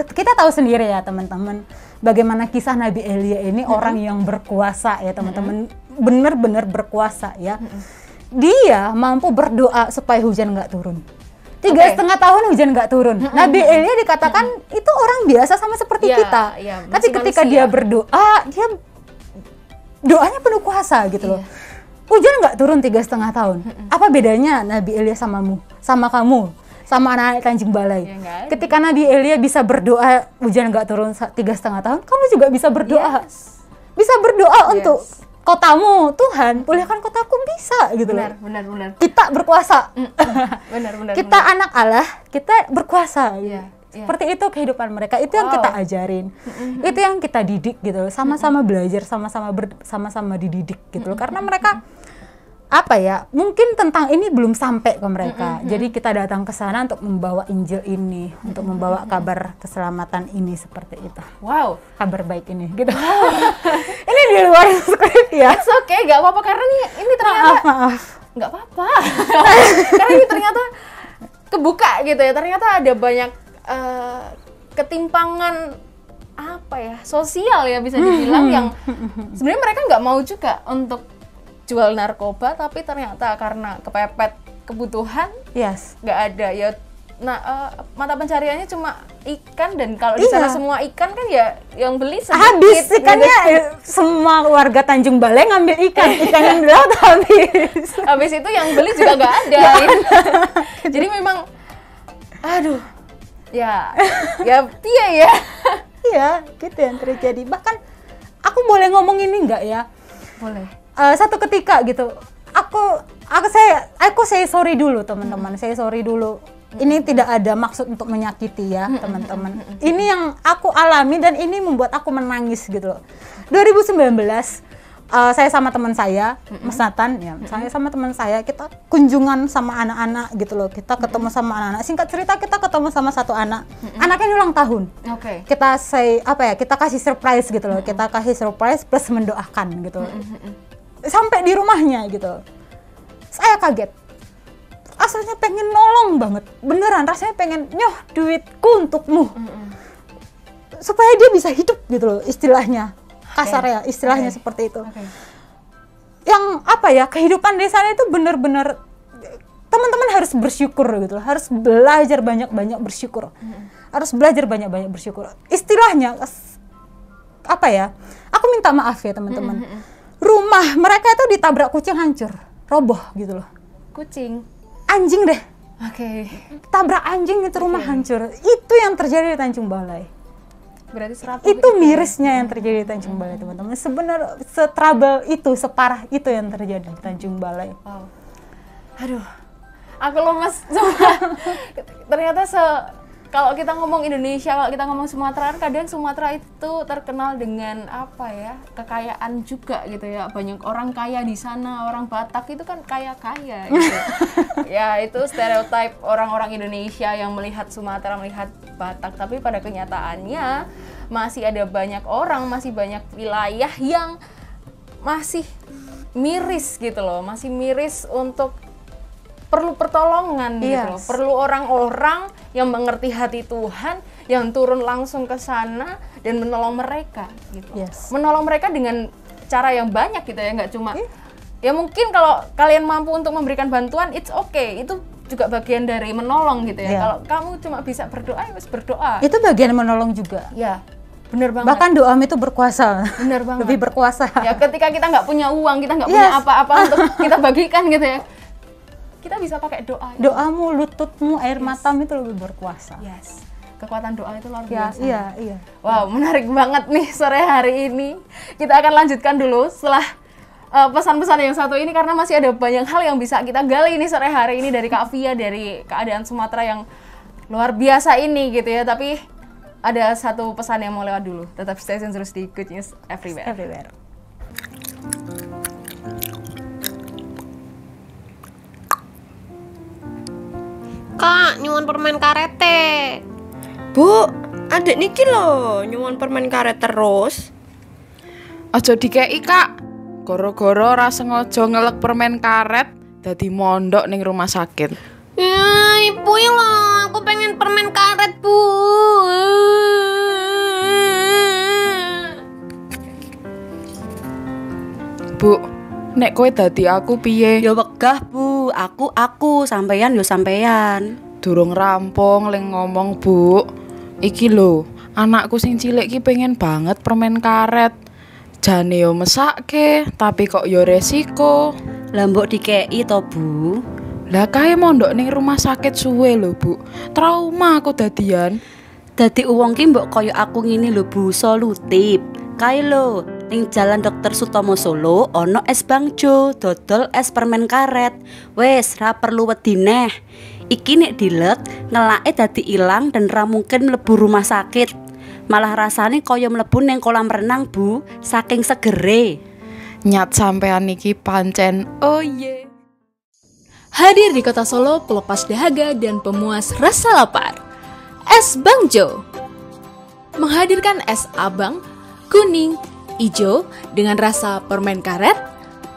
Kita tahu sendiri ya teman-teman, bagaimana kisah Nabi Elia ini orang yang berkuasa ya teman-teman, benar-benar berkuasa ya. Dia mampu berdoa supaya hujan nggak turun. 3,5 tahun hujan nggak turun. Nabi Elia dikatakan itu orang biasa sama seperti kita. Tapi ketika dia berdoa, dia doanya penuh kuasa gitu loh. Hujan nggak turun 3,5 tahun. Apa bedanya Nabi Elia samamu, sama kamu, sama anak-anak Tanjung Balai? Ketika Nabi Elia bisa berdoa hujan nggak turun 3,5 tahun, kamu juga bisa berdoa. Bisa berdoa untuk kotamu, Tuhan, pulihkan kotaku, bisa gitu loh. Benar. Kita berkuasa. Benar. Kita anak Allah, kita berkuasa. Seperti itu kehidupan mereka. Itu yang kita ajarin. Itu yang kita didik gitu loh. Sama-sama belajar, sama-sama dididik gitu loh. Karena mereka apa ya? Mungkin tentang ini belum sampai ke mereka. Jadi kita datang ke sana untuk membawa Injil ini, untuk membawa kabar keselamatan ini seperti itu. Wow, kabar baik ini gitu. Ini di luar skrip ya. It's okay, gak apa-apa karena ini ternyata maaf. Gak apa-apa. Karena ini ternyata kebuka gitu ya. Ternyata ada banyak ketimpangan apa ya, sosial ya bisa dibilang yang sebenarnya mereka nggak mau juga untuk jual narkoba, tapi ternyata karena kepepet kebutuhan nggak ada ya. Nah, mata pencariannya cuma ikan, dan kalau di sana semua ikan kan ya yang beli sedikit. Habis ikannya semua warga Tanjung Balai ngambil ikan yang di laut habis. Habis itu yang beli juga nggak ada. Jadi memang, aduh, ya ya. Iya, gitu yang terjadi. Bahkan aku boleh ngomong ini nggak ya? Boleh. Satu ketika gitu, aku say sorry dulu teman-teman, saya sorry dulu. Ini tidak ada maksud untuk menyakiti ya teman-teman. Ini yang aku alami dan ini membuat aku menangis gitu loh. 2019 saya sama teman saya, Mas Nathan ya, saya sama teman saya, kita kunjungan sama anak-anak gitu loh. Kita ketemu sama anak-anak. Singkat cerita kita ketemu sama satu anak. Anaknya ulang tahun. Kita kita kasih surprise gitu loh. Kita kasih surprise plus mendoakan gitu loh. Sampai di rumahnya gitu. Saya kaget. Asalnya pengen nolong banget. Beneran rasanya pengen nyoh duitku untukmu. Supaya dia bisa hidup gitu loh istilahnya. Kasar ya istilahnya seperti itu. Yang apa ya, kehidupan di sana itu bener-bener teman-teman harus bersyukur gitu loh. Harus belajar banyak-banyak bersyukur. Harus belajar banyak-banyak bersyukur. Istilahnya apa ya? Aku minta maaf ya teman-teman. Rumah mereka itu ditabrak kucing hancur, roboh gitu loh. Kucing, anjing deh. Tabrak anjing itu rumah hancur. Itu yang terjadi di Tanjung Balai. Berarti itu mirisnya yang terjadi di Tanjung Balai teman-teman. Sebenarnya trouble itu, separah itu yang terjadi di Tanjung Balai. Aduh, aku lemes. Ternyata kalau kita ngomong Indonesia, kalau kita ngomong Sumatera, kadang Sumatera itu terkenal dengan apa ya, kekayaan juga gitu ya. Banyak orang kaya di sana, orang Batak itu kan kaya-kaya gitu. Ya itu stereotip orang-orang Indonesia yang melihat Sumatera, melihat Batak. Tapi pada kenyataannya masih ada banyak orang, masih banyak wilayah yang masih miris gitu loh, masih miris untuk perlu pertolongan gitu loh. Yes. Perlu orang-orang yang mengerti hati Tuhan, yang turun langsung ke sana dan menolong mereka gitu. Yes. Menolong mereka dengan cara yang banyak gitu ya, nggak cuma ya mungkin kalau kalian mampu untuk memberikan bantuan, it's okay, itu juga bagian dari menolong gitu ya. Yeah. Kalau kamu cuma bisa berdoa, ya wes berdoa. Itu bagian menolong juga. Ya, bener banget. Bahkan doamu itu berkuasa. Bener banget. Lebih berkuasa. Ya ketika kita nggak punya uang, kita nggak punya apa-apa untuk kita bagikan gitu ya, kita bisa pakai doa. Doamu, lututmu, air matamu itu lebih berkuasa. Yes. Kekuatan doa itu luar Ya, biasa. iya. Wow, menarik banget nih sore hari ini. Kita akan lanjutkan dulu setelah pesan-pesan yang satu ini, karena masih ada banyak hal yang bisa kita gali nih sore hari ini dari Kak Via, dari keadaan Sumatera yang luar biasa ini gitu ya. Tapi ada satu pesan yang mau lewat dulu. Tetap stay tune terus di Good News Everywhere. Everywhere. Kak, nyuwun permen karete. Bu, adek niki lho nyuwun permen karet terus. Aja dikei Kak, goro-goro ora sengaja ngelek permen karet dadi mondok ning rumah sakit. Ya, ibu ya loh, aku pengen permen karet, Bu. Bu, nek kowe dadi aku piye? Ya wegah Bu, aku sampeyan yo sampeyan. Durung rampung leng ngomong, Bu. Iki lho, anakku sing cilik ki pengen banget permen karet. Jane yo mesake, tapi kok yo resiko. Lah mbok dikei to Bu. Lah kae mondok ning rumah sakit suwe lho, Bu. Trauma aku dadian. Dadi uwong ki mbok koyo aku ngene lho Bu, solutif. Kae lho, ning Jalan Dr. Sutomo Solo ono es bangjo, dodol es permen karet. Wes, ra perlu wedi neh. Iki nek dilek, ngelake dadi ilang dan ra mungkin mlebu rumah sakit. Malah rasane kaya mlebu ning kolam renang, Bu, saking segere. Nyat sampean iki pancen oh ye. Hadir di kota Solo, pelepas dahaga dan pemuas rasa lapar. Es Bangjo menghadirkan es abang, kuning, ijo dengan rasa permen karet,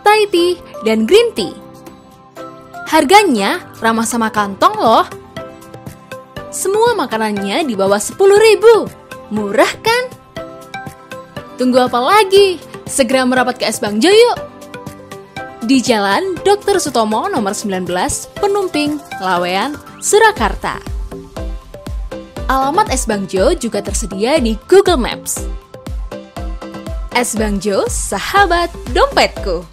Thai tea, dan green tea. Harganya ramah sama kantong loh. Semua makanannya di bawah 10.000. Murah kan? Tunggu apa lagi? Segera merapat ke Es Bangjo yuk. Di Jalan Dr. Sutomo nomor 19, Penumping, Lawean, Surakarta. Alamat Es Bangjo juga tersedia di Google Maps. Es Bangjo, sahabat dompetku.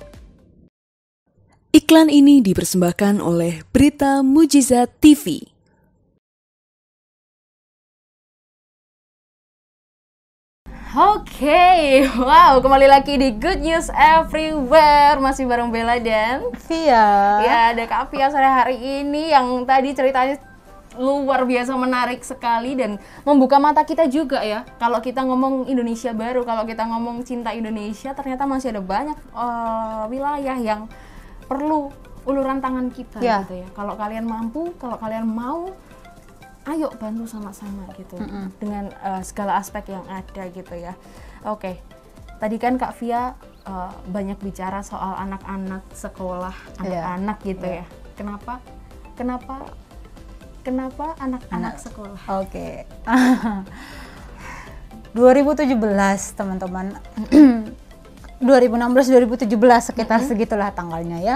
Iklan ini dipersembahkan oleh Berita Mujizat TV. Oke, wow, kembali lagi di Good News Everywhere. Masih bareng Bella dan Via. ya ada Kak Via sore hari ini yang tadi ceritanya luar biasa menarik sekali dan membuka mata kita juga ya. Kalau kita ngomong Indonesia baru, kalau kita ngomong cinta Indonesia, ternyata masih ada banyak wilayah yang perlu uluran tangan kita gitu ya. Kalau kalian mampu, kalau kalian mau, ayo bantu sama-sama gitu dengan segala aspek yang ada gitu ya. Oke, tadi kan Kak Via banyak bicara soal anak-anak sekolah, anak-anak gitu ya. Kenapa anak-anak sekolah? Oke. 2017 teman-teman. 2016 2017 sekitar segitulah tanggalnya ya.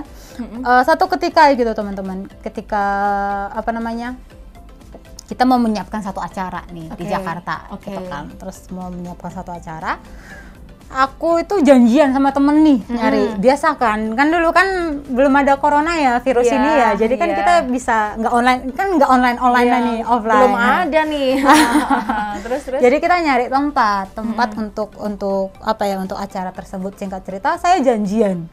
Satu ketika gitu teman-teman, ketika kita mau menyiapkan satu acara nih di Jakarta gitu kan. Terus mau menyiapkan satu acara, aku itu janjian sama temen nih nyari. Biasa kan dulu kan belum ada corona ya, virus ini ya, jadi kan kita bisa nggak online nih, offline belum ada nih. terus jadi kita nyari tempat untuk acara tersebut. Singkat cerita, saya janjian.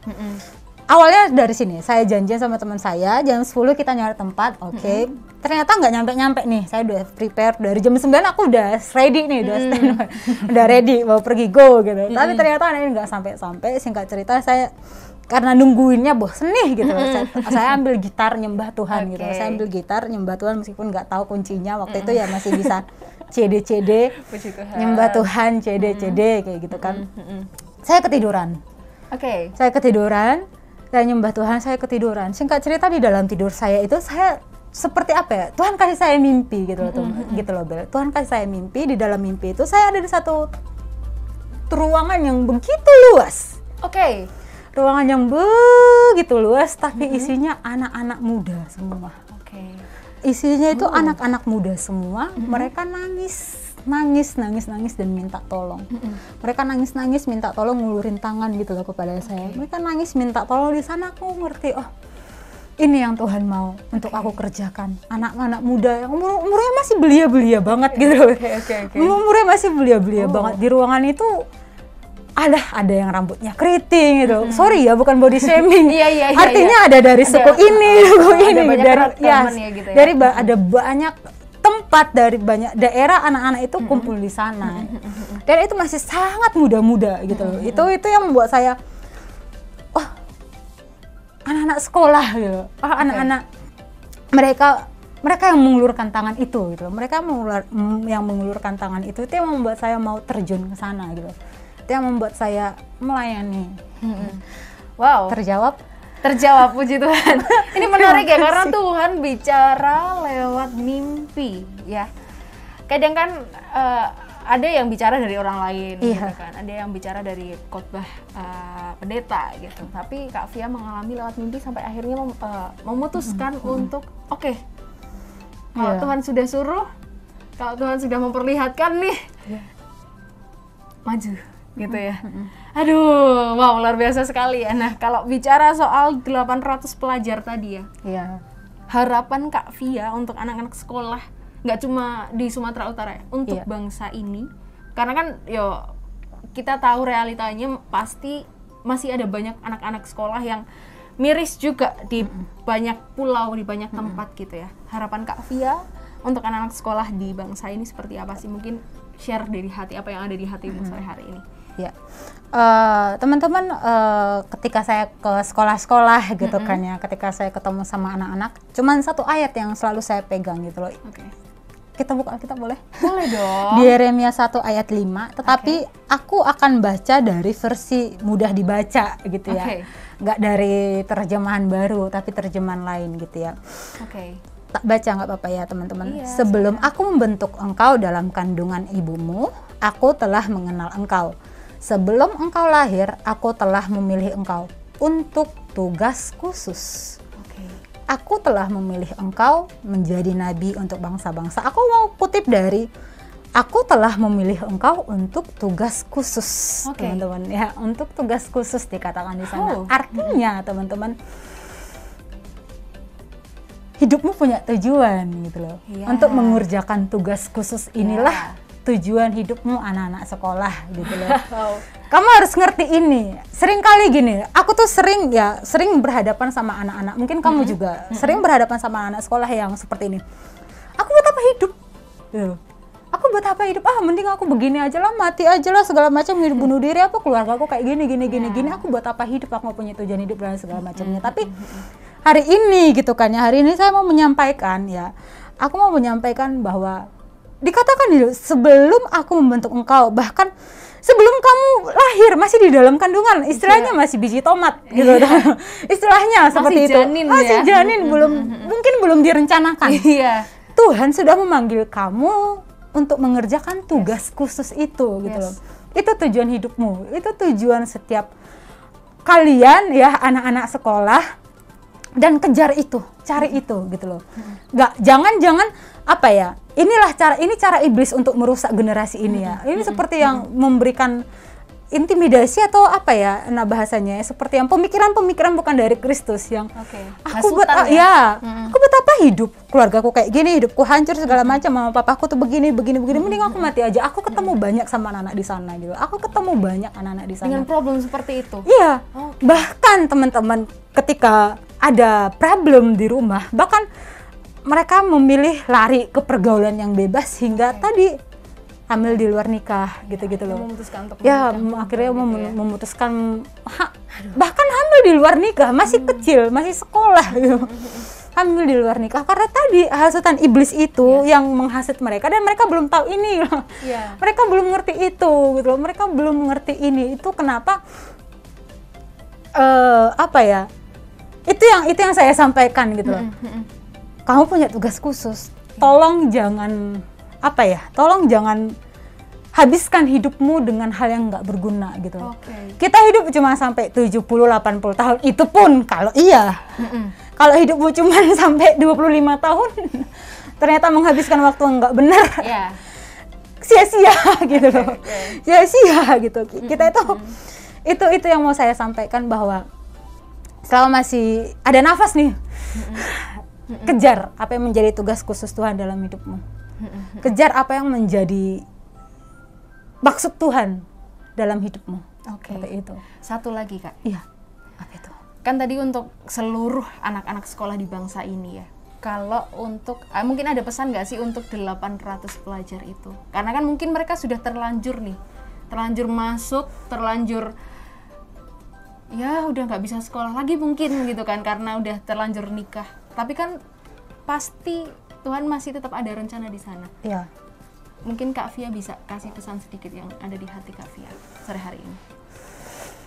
Awalnya dari sini, saya janjian sama teman saya, jam 10 kita nyari tempat, oke. Ternyata nggak nyampe-nyampe nih, saya udah prepare, dari jam 9 aku udah ready nih, udah ready, mau pergi go gitu. Tapi ternyata ini nggak sampai-sampai, singkat cerita saya, karena nungguinnya bosen nih gitu, saya ambil gitar nyembah Tuhan gitu. Saya ambil gitar nyembah Tuhan meskipun nggak tahu kuncinya, waktu itu ya masih bisa CD, nyembah Tuhan, CD kayak gitu kan. Saya ketiduran. Oke. Saya ketiduran, saya nyembah Tuhan, saya ketiduran. Singkat cerita di dalam tidur saya itu saya seperti apa ya? Tuhan kasih saya mimpi gitu loh, gitu loh Bel. Tuhan kasih saya mimpi, di dalam mimpi itu saya ada di satu ruangan yang begitu luas. Oke. Ruangan yang begitu luas tapi isinya anak-anak muda semua. Oke. Isinya itu anak-anak muda semua. Mereka nangis dan minta tolong. Mereka nangis minta tolong, ngulurin tangan gitu loh kepada saya. Mereka nangis minta tolong. Di sana aku ngerti, oh ini yang Tuhan mau untuk aku kerjakan. Anak-anak muda yang umurnya masih belia-belia banget gitu loh. Umurnya masih belia-belia banget. Di ruangan itu ada yang rambutnya keriting gitu. Sorry ya, bukan body shaming. Artinya ada dari suku ini, dari ada banyak tempat, dari banyak daerah anak-anak itu kumpul di sana. Dan itu masih sangat muda-muda gitu loh. Itu yang membuat saya, oh anak-anak sekolah gitu. Oh anak-anak mereka yang mengulurkan tangan itu gitu. Mereka yang mengulurkan tangan itu yang membuat saya mau terjun ke sana gitu. Itu yang membuat saya melayani. Wow. Terjawab, puji Tuhan. Ini menarik ya, karena Tuhan bicara lewat mimpi ya. Kadang kan ada yang bicara dari orang lain, gitu kan. Ada yang bicara dari khotbah pendeta gitu. Tapi Kak Via mengalami lewat mimpi sampai akhirnya memutuskan untuk oke, kalau Tuhan sudah suruh, kalau Tuhan sudah memperlihatkan nih, maju gitu ya. Aduh, wow, luar biasa sekali ya. Nah, kalau bicara soal 800 pelajar tadi ya, harapan Kak Via untuk anak-anak sekolah, nggak cuma di Sumatera Utara ya, untuk bangsa ini, karena kan kita tahu realitanya pasti masih ada banyak anak-anak sekolah yang miris juga di banyak pulau, di banyak tempat gitu ya. Harapan Kak Via untuk anak-anak sekolah di bangsa ini seperti apa sih? Mungkin share dari hati, apa yang ada di hatimu sore hari ini. Ya, teman-teman, ketika saya ke sekolah-sekolah gitu kan ya, ketika saya ketemu sama anak-anak, cuman satu ayat yang selalu saya pegang gitu loh. Kita buka Alkitab boleh? Boleh dong. Di Yeremia 1 ayat 5, tetapi aku akan baca dari versi mudah dibaca gitu ya. Nggak dari terjemahan baru, tapi terjemahan lain gitu ya. Tak baca nggak apa-apa ya teman-teman. Sebelum aku membentuk engkau dalam kandungan ibumu, aku telah mengenal engkau. Sebelum engkau lahir, aku telah memilih engkau untuk tugas khusus. Aku telah memilih engkau menjadi nabi untuk bangsa-bangsa. Aku mau kutip dari aku telah memilih engkau untuk tugas khusus, teman-teman ya, untuk tugas khusus dikatakan di sana. Artinya teman-teman, hidupmu punya tujuan gitu loh. Untuk mengerjakan tugas khusus inilah tujuan hidupmu anak-anak sekolah gitu loh. Kamu harus ngerti ini. Sering kali gini, aku tuh sering berhadapan sama anak-anak. Mungkin kamu juga sering berhadapan sama anak sekolah yang seperti ini. Aku buat apa hidup? Gitu. Aku buat apa hidup? Mending aku begini aja lah, mati aja lah, segala macam, hidup bunuh diri, apa keluarga aku kayak gini. Aku buat apa hidup? Aku mau punya tujuan hidup dan segala macamnya. Tapi hari ini gitu kan ya, hari ini saya mau menyampaikan ya. Aku mau menyampaikan bahwa dikatakan dulu, sebelum aku membentuk engkau, bahkan sebelum kamu lahir masih di dalam kandungan, istilahnya masih biji tomat gitu. Istilahnya seperti itu. Masih janin, mungkin belum direncanakan. Tuhan sudah memanggil kamu untuk mengerjakan tugas khusus itu gitu loh. Itu tujuan hidupmu, itu tujuan setiap kalian ya, anak-anak sekolah, dan kejar itu, cari itu gitu loh. Jangan apa ya? Ini cara iblis untuk merusak generasi ini ya. Ini seperti yang memberikan intimidasi atau apa ya, bahasanya seperti yang pemikiran bukan dari Kristus yang aku buat aku buat apa hidup, keluargaku kayak gini, hidupku hancur segala macam, mama papaku tuh begini, mending aku mati aja. Aku ketemu banyak sama anak-anak di sana gitu. Aku ketemu banyak anak-anak di sana dengan problem seperti itu. Iya. Bahkan teman-teman ketika ada problem di rumah, bahkan mereka memilih lari ke pergaulan yang bebas hingga tadi hamil di luar nikah gitu-gitu loh. Memutuskan untuk akhirnya memutuskan bahkan hamil di luar nikah, masih kecil, masih sekolah gitu. Hamil di luar nikah karena tadi hasutan iblis itu yang menghasut mereka, dan mereka belum tahu ini loh. Mereka belum ngerti itu gitu loh. Mereka belum mengerti ini. Itu kenapa apa ya? Itu yang saya sampaikan gitu loh. Kamu punya tugas khusus. Tolong jangan Tolong jangan habiskan hidupmu dengan hal yang nggak berguna gitu. Kita hidup cuma sampai 70-80 tahun, itu pun kalau iya. Kalau hidupmu cuma sampai 25 tahun, ternyata menghabiskan waktu yang nggak benar. Sia-sia gitu loh. Sia-sia gitu. Kita itu yang mau saya sampaikan, bahwa selama masih ada nafas nih, kejar apa yang menjadi tugas khusus Tuhan dalam hidupmu. Kejar apa yang menjadi maksud Tuhan dalam hidupmu. Seperti itu. Satu lagi Kak. Iya. Apa itu? Kan tadi untuk seluruh anak-anak sekolah di bangsa ini ya. Kalau untuk mungkin ada pesan nggak sih untuk 800 pelajar itu? Karena kan mungkin mereka sudah terlanjur nih, terlanjur masuk, terlanjur ya udah nggak bisa sekolah lagi mungkin gitu kan, karena udah terlanjur nikah. Tapi kan pasti Tuhan masih tetap ada rencana di sana. Iya. Mungkin Kak Fia bisa kasih pesan sedikit yang ada di hati Kak Fia sore hari ini.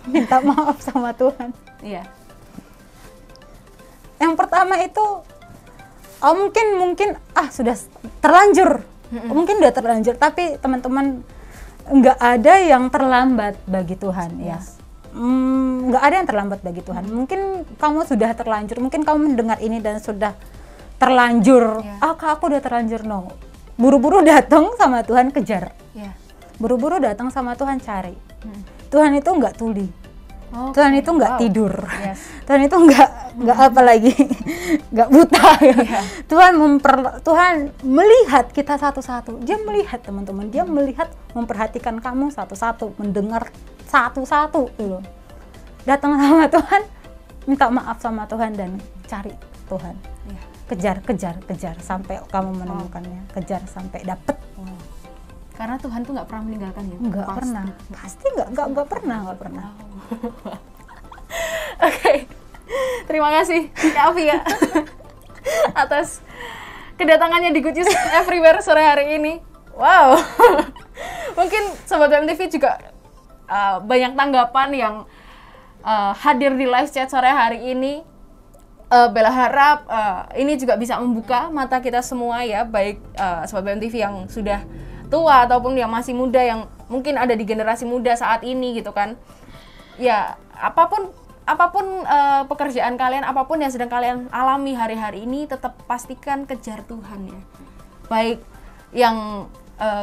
Minta maaf sama Tuhan. Iya. Yang pertama itu mungkin sudah terlanjur. Mungkin udah terlanjur, tapi teman-teman, nggak ada yang terlambat bagi Tuhan ya. Nggak ada yang terlambat bagi Tuhan. Mungkin kamu sudah terlanjur, mungkin kamu mendengar ini dan sudah terlanjur. Kak, aku udah terlanjur. No. Buru-buru datang sama Tuhan, kejar. Buru-buru datang sama Tuhan, cari. Tuhan itu nggak tuli. Tuhan itu nggak tidur. Tuhan itu nggak apa lagi, nggak buta. Tuhan melihat kita satu-satu. Dia melihat teman-teman. Dia melihat, memperhatikan kamu satu-satu, mendengar satu-satu gitu. Datang sama Tuhan, minta maaf sama Tuhan dan cari Tuhan. Kejar sampai kamu menemukannya. Kejar sampai dapet. Karena Tuhan tuh nggak pernah meninggalkan ya. Nggak pernah. Pasti nggak pernah. Oke. Terima kasih Kak Fia atas kedatangannya di Good News Everywhere sore hari ini. Wow. Mungkin Sobat BMTV juga banyak tanggapan yang hadir di live chat sore hari ini. Bella harap ini juga bisa membuka mata kita semua ya, baik Sobat BMTV yang sudah tua ataupun yang masih muda, yang mungkin ada di generasi muda saat ini gitu kan. Ya, apapun pekerjaan kalian, apapun yang sedang kalian alami hari-hari ini, tetap pastikan kejar Tuhan ya. Baik yang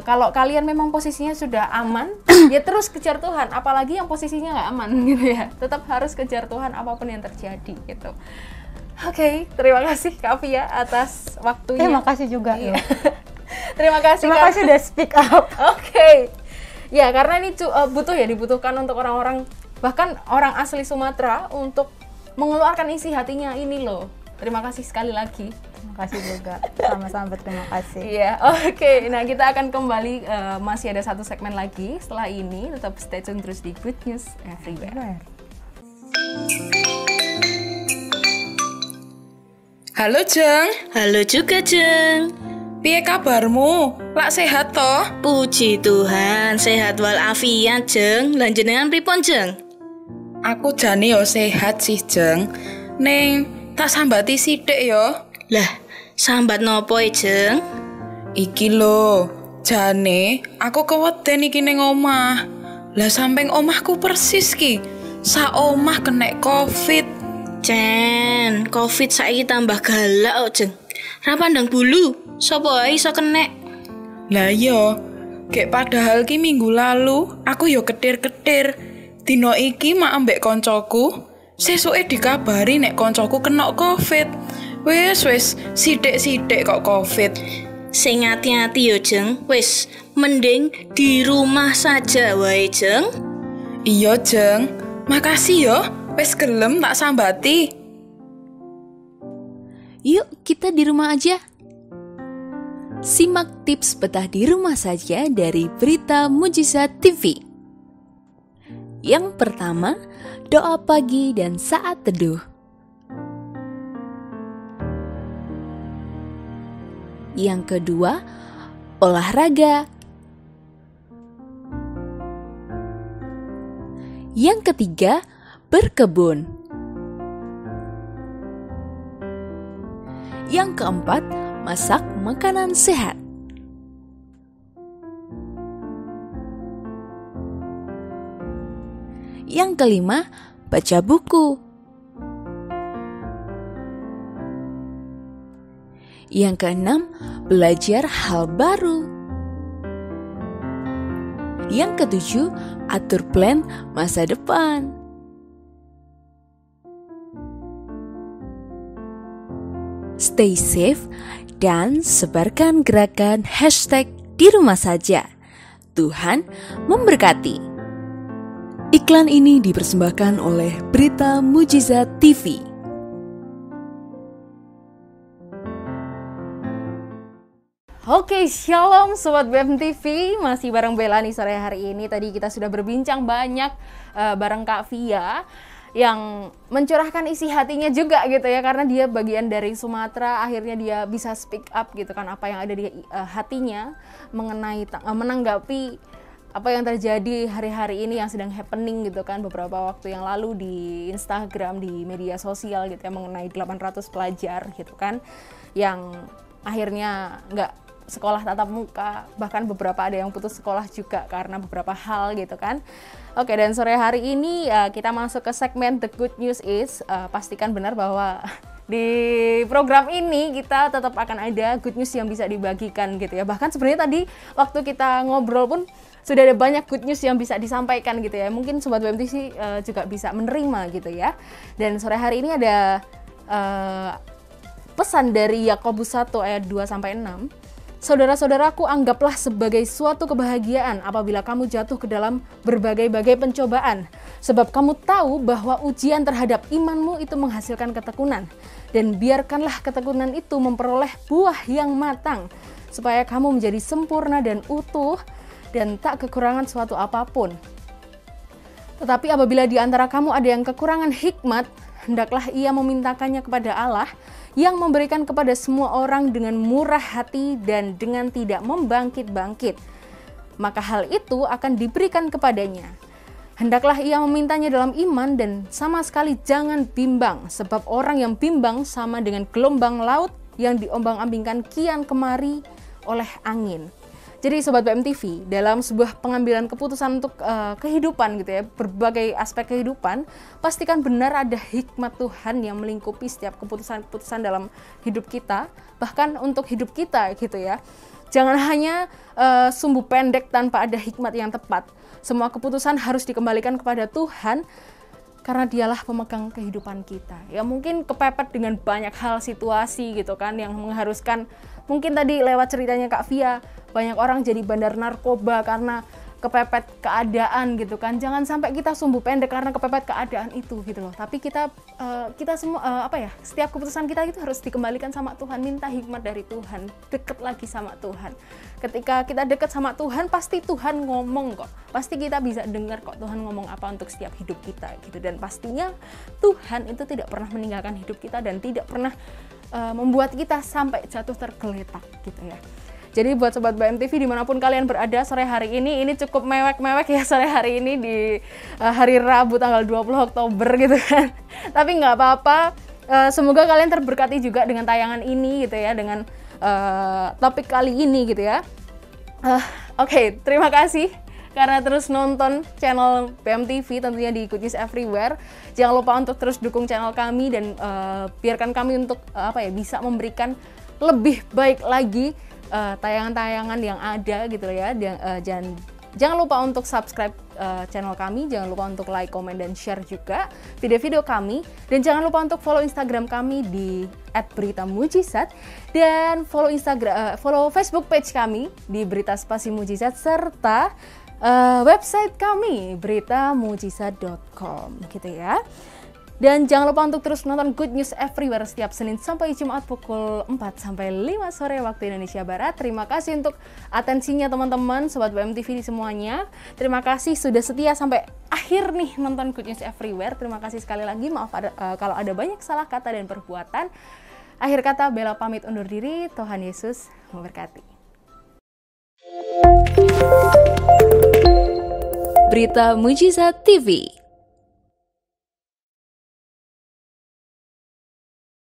kalau kalian memang posisinya sudah aman, ya terus kejar Tuhan. Apalagi yang posisinya nggak aman gitu ya, tetap harus kejar Tuhan apapun yang terjadi gitu. Oke, terima kasih Kak Fia atas waktunya. Terima kasih juga. Iya. Terima kasih udah speak up. Oke. Ya, karena ini dibutuhkan untuk orang-orang, bahkan orang asli Sumatera, untuk mengeluarkan isi hatinya ini loh. Terima kasih sekali lagi. Terima kasih juga. Sama-sama, terima kasih. Iya, oke. Nah, kita akan kembali, masih ada satu segmen lagi setelah ini. Tetap stay tune terus di Good News Everywhere. Halo Jeng. Halo juga Jeng. Piye kabarmu? Lak sehat toh? Puji Tuhan, sehat walafiat Jeng. Lan jenengan pripun Jeng? Aku jane yo sehat sih Jeng. Ning tak sambati sithik yo. Lah, sambat nopo Jeng? Iki lho, jane aku keweden iki ning omah. Lah samping omahku persis ki, sak omah kena Covid. Cen, Covid saiki tambah galak kok Jeng. Ra pandang bulu, sapa ae iso kenek. Lah iya, gek padahal ki minggu lalu aku yo ketir-ketir. Dino iki mak ambek koncoku, sesuke dikabari nek koncoku kena Covid. Wis sithik-sithik kok Covid. Sing hati-hati yo Jeng. Wis, mending di rumah saja wae Jeng. Iya Jeng, makasih yo. Wis gelem tak sambati. Yuk kita di rumah aja. Simak tips betah di rumah saja dari Berita Mujizat TV. Yang pertama, doa pagi dan saat teduh. Yang kedua, olahraga. Yang ketiga, berkebun. Yang keempat, masak makanan sehat. Yang kelima, baca buku. Yang keenam, belajar hal baru. Yang ketujuh, atur plan masa depan. Stay safe dan sebarkan gerakan #di rumah saja. Tuhan memberkati. Iklan ini dipersembahkan oleh Berita Mujizat TV. Oke, shalom Sobat BMTV, masih bareng Bella nih sore hari ini. Tadi kita sudah berbincang banyak bareng Kak Via yang mencurahkan isi hatinya juga gitu ya, karena dia bagian dari Sumatera, akhirnya dia bisa speak up gitu kan apa yang ada di hatinya mengenai menanggapi apa yang terjadi hari-hari ini yang sedang happening gitu kan, beberapa waktu yang lalu di Instagram, di media sosial gitu ya, mengenai 800 pelajar gitu kan yang akhirnya nggak sekolah tatap muka, bahkan beberapa ada yang putus sekolah juga karena beberapa hal gitu kan. Oke, dan sore hari ini kita masuk ke segmen The Good News Is. Pastikan benar bahwa di program ini kita tetap akan ada good news yang bisa dibagikan gitu ya. Bahkan sebenarnya tadi waktu kita ngobrol pun sudah ada banyak good news yang bisa disampaikan gitu ya. Mungkin Sobat BMTV juga bisa menerima gitu ya. Dan sore hari ini ada pesan dari Yakobus 1 ayat 2-6. Saudara-saudaraku, anggaplah sebagai suatu kebahagiaan apabila kamu jatuh ke dalam berbagai-bagai pencobaan. Sebab kamu tahu bahwa ujian terhadap imanmu itu menghasilkan ketekunan. Dan biarkanlah ketekunan itu memperoleh buah yang matang, supaya kamu menjadi sempurna dan utuh dan tak kekurangan suatu apapun. Tetapi apabila di antara kamu ada yang kekurangan hikmat, hendaklah ia memintakannya kepada Allah, yang memberikan kepada semua orang dengan murah hati dan dengan tidak membangkit-bangkit. Maka hal itu akan diberikan kepadanya. Hendaklah ia memintanya dalam iman dan sama sekali jangan bimbang, sebab orang yang bimbang sama dengan gelombang laut yang diombang-ambingkan kian kemari oleh angin. Jadi Sobat BMTV, dalam sebuah pengambilan keputusan untuk kehidupan gitu ya, berbagai aspek kehidupan, pastikan benar ada hikmat Tuhan yang melingkupi setiap keputusan-keputusan dalam hidup kita, bahkan untuk hidup kita gitu ya. Jangan hanya sumbu pendek tanpa ada hikmat yang tepat. Semua keputusan harus dikembalikan kepada Tuhan, karena dialah pemegang kehidupan kita. Ya mungkin kepepet dengan banyak hal situasi gitu kan, yang mengharuskan, mungkin tadi lewat ceritanya Kak Via, banyak orang jadi bandar narkoba karena kepepet keadaan gitu kan. Jangan sampai kita sumbu pendek karena kepepet keadaan itu gitu loh. Tapi kita semua setiap keputusan kita itu harus dikembalikan sama Tuhan, minta hikmat dari Tuhan, deket lagi sama Tuhan. Ketika kita deket sama Tuhan, pasti Tuhan ngomong kok. Pasti kita bisa dengar kok Tuhan ngomong apa untuk setiap hidup kita gitu. Dan pastinya Tuhan itu tidak pernah meninggalkan hidup kita dan tidak pernah membuat kita sampai jatuh tergeletak gitu ya. Jadi buat Sobat BMTV dimanapun kalian berada sore hari ini cukup mewek-mewek ya sore hari ini di hari Rabu tanggal 20 Oktober gitu kan. Tapi nggak apa-apa, semoga kalian terberkati juga dengan tayangan ini gitu ya, dengan topik kali ini gitu ya. Oke, terima kasih karena terus nonton channel BMTV tentunya di Good News Everywhere. Jangan lupa untuk terus dukung channel kami dan biarkan kami untuk bisa memberikan lebih baik lagi tayangan-tayangan yang ada gitu ya. Jangan lupa untuk subscribe channel kami, jangan lupa untuk like, comment, dan share juga video-video kami, dan jangan lupa untuk follow Instagram kami di @beritamujizat dan follow Facebook page kami di Berita Spasi Mujizat serta website kami beritamujizat.com gitu ya. Dan jangan lupa untuk terus nonton Good News Everywhere setiap Senin sampai Jumat pukul 4 sampai 5 sore waktu Indonesia Barat. Terima kasih untuk atensinya teman-teman, Sobat BMTV di semuanya. Terima kasih sudah setia sampai akhir nih nonton Good News Everywhere. Terima kasih sekali lagi, maaf kalau ada banyak salah kata dan perbuatan. Akhir kata, Bella pamit undur diri. Tuhan Yesus memberkati. Berita Mujizat TV.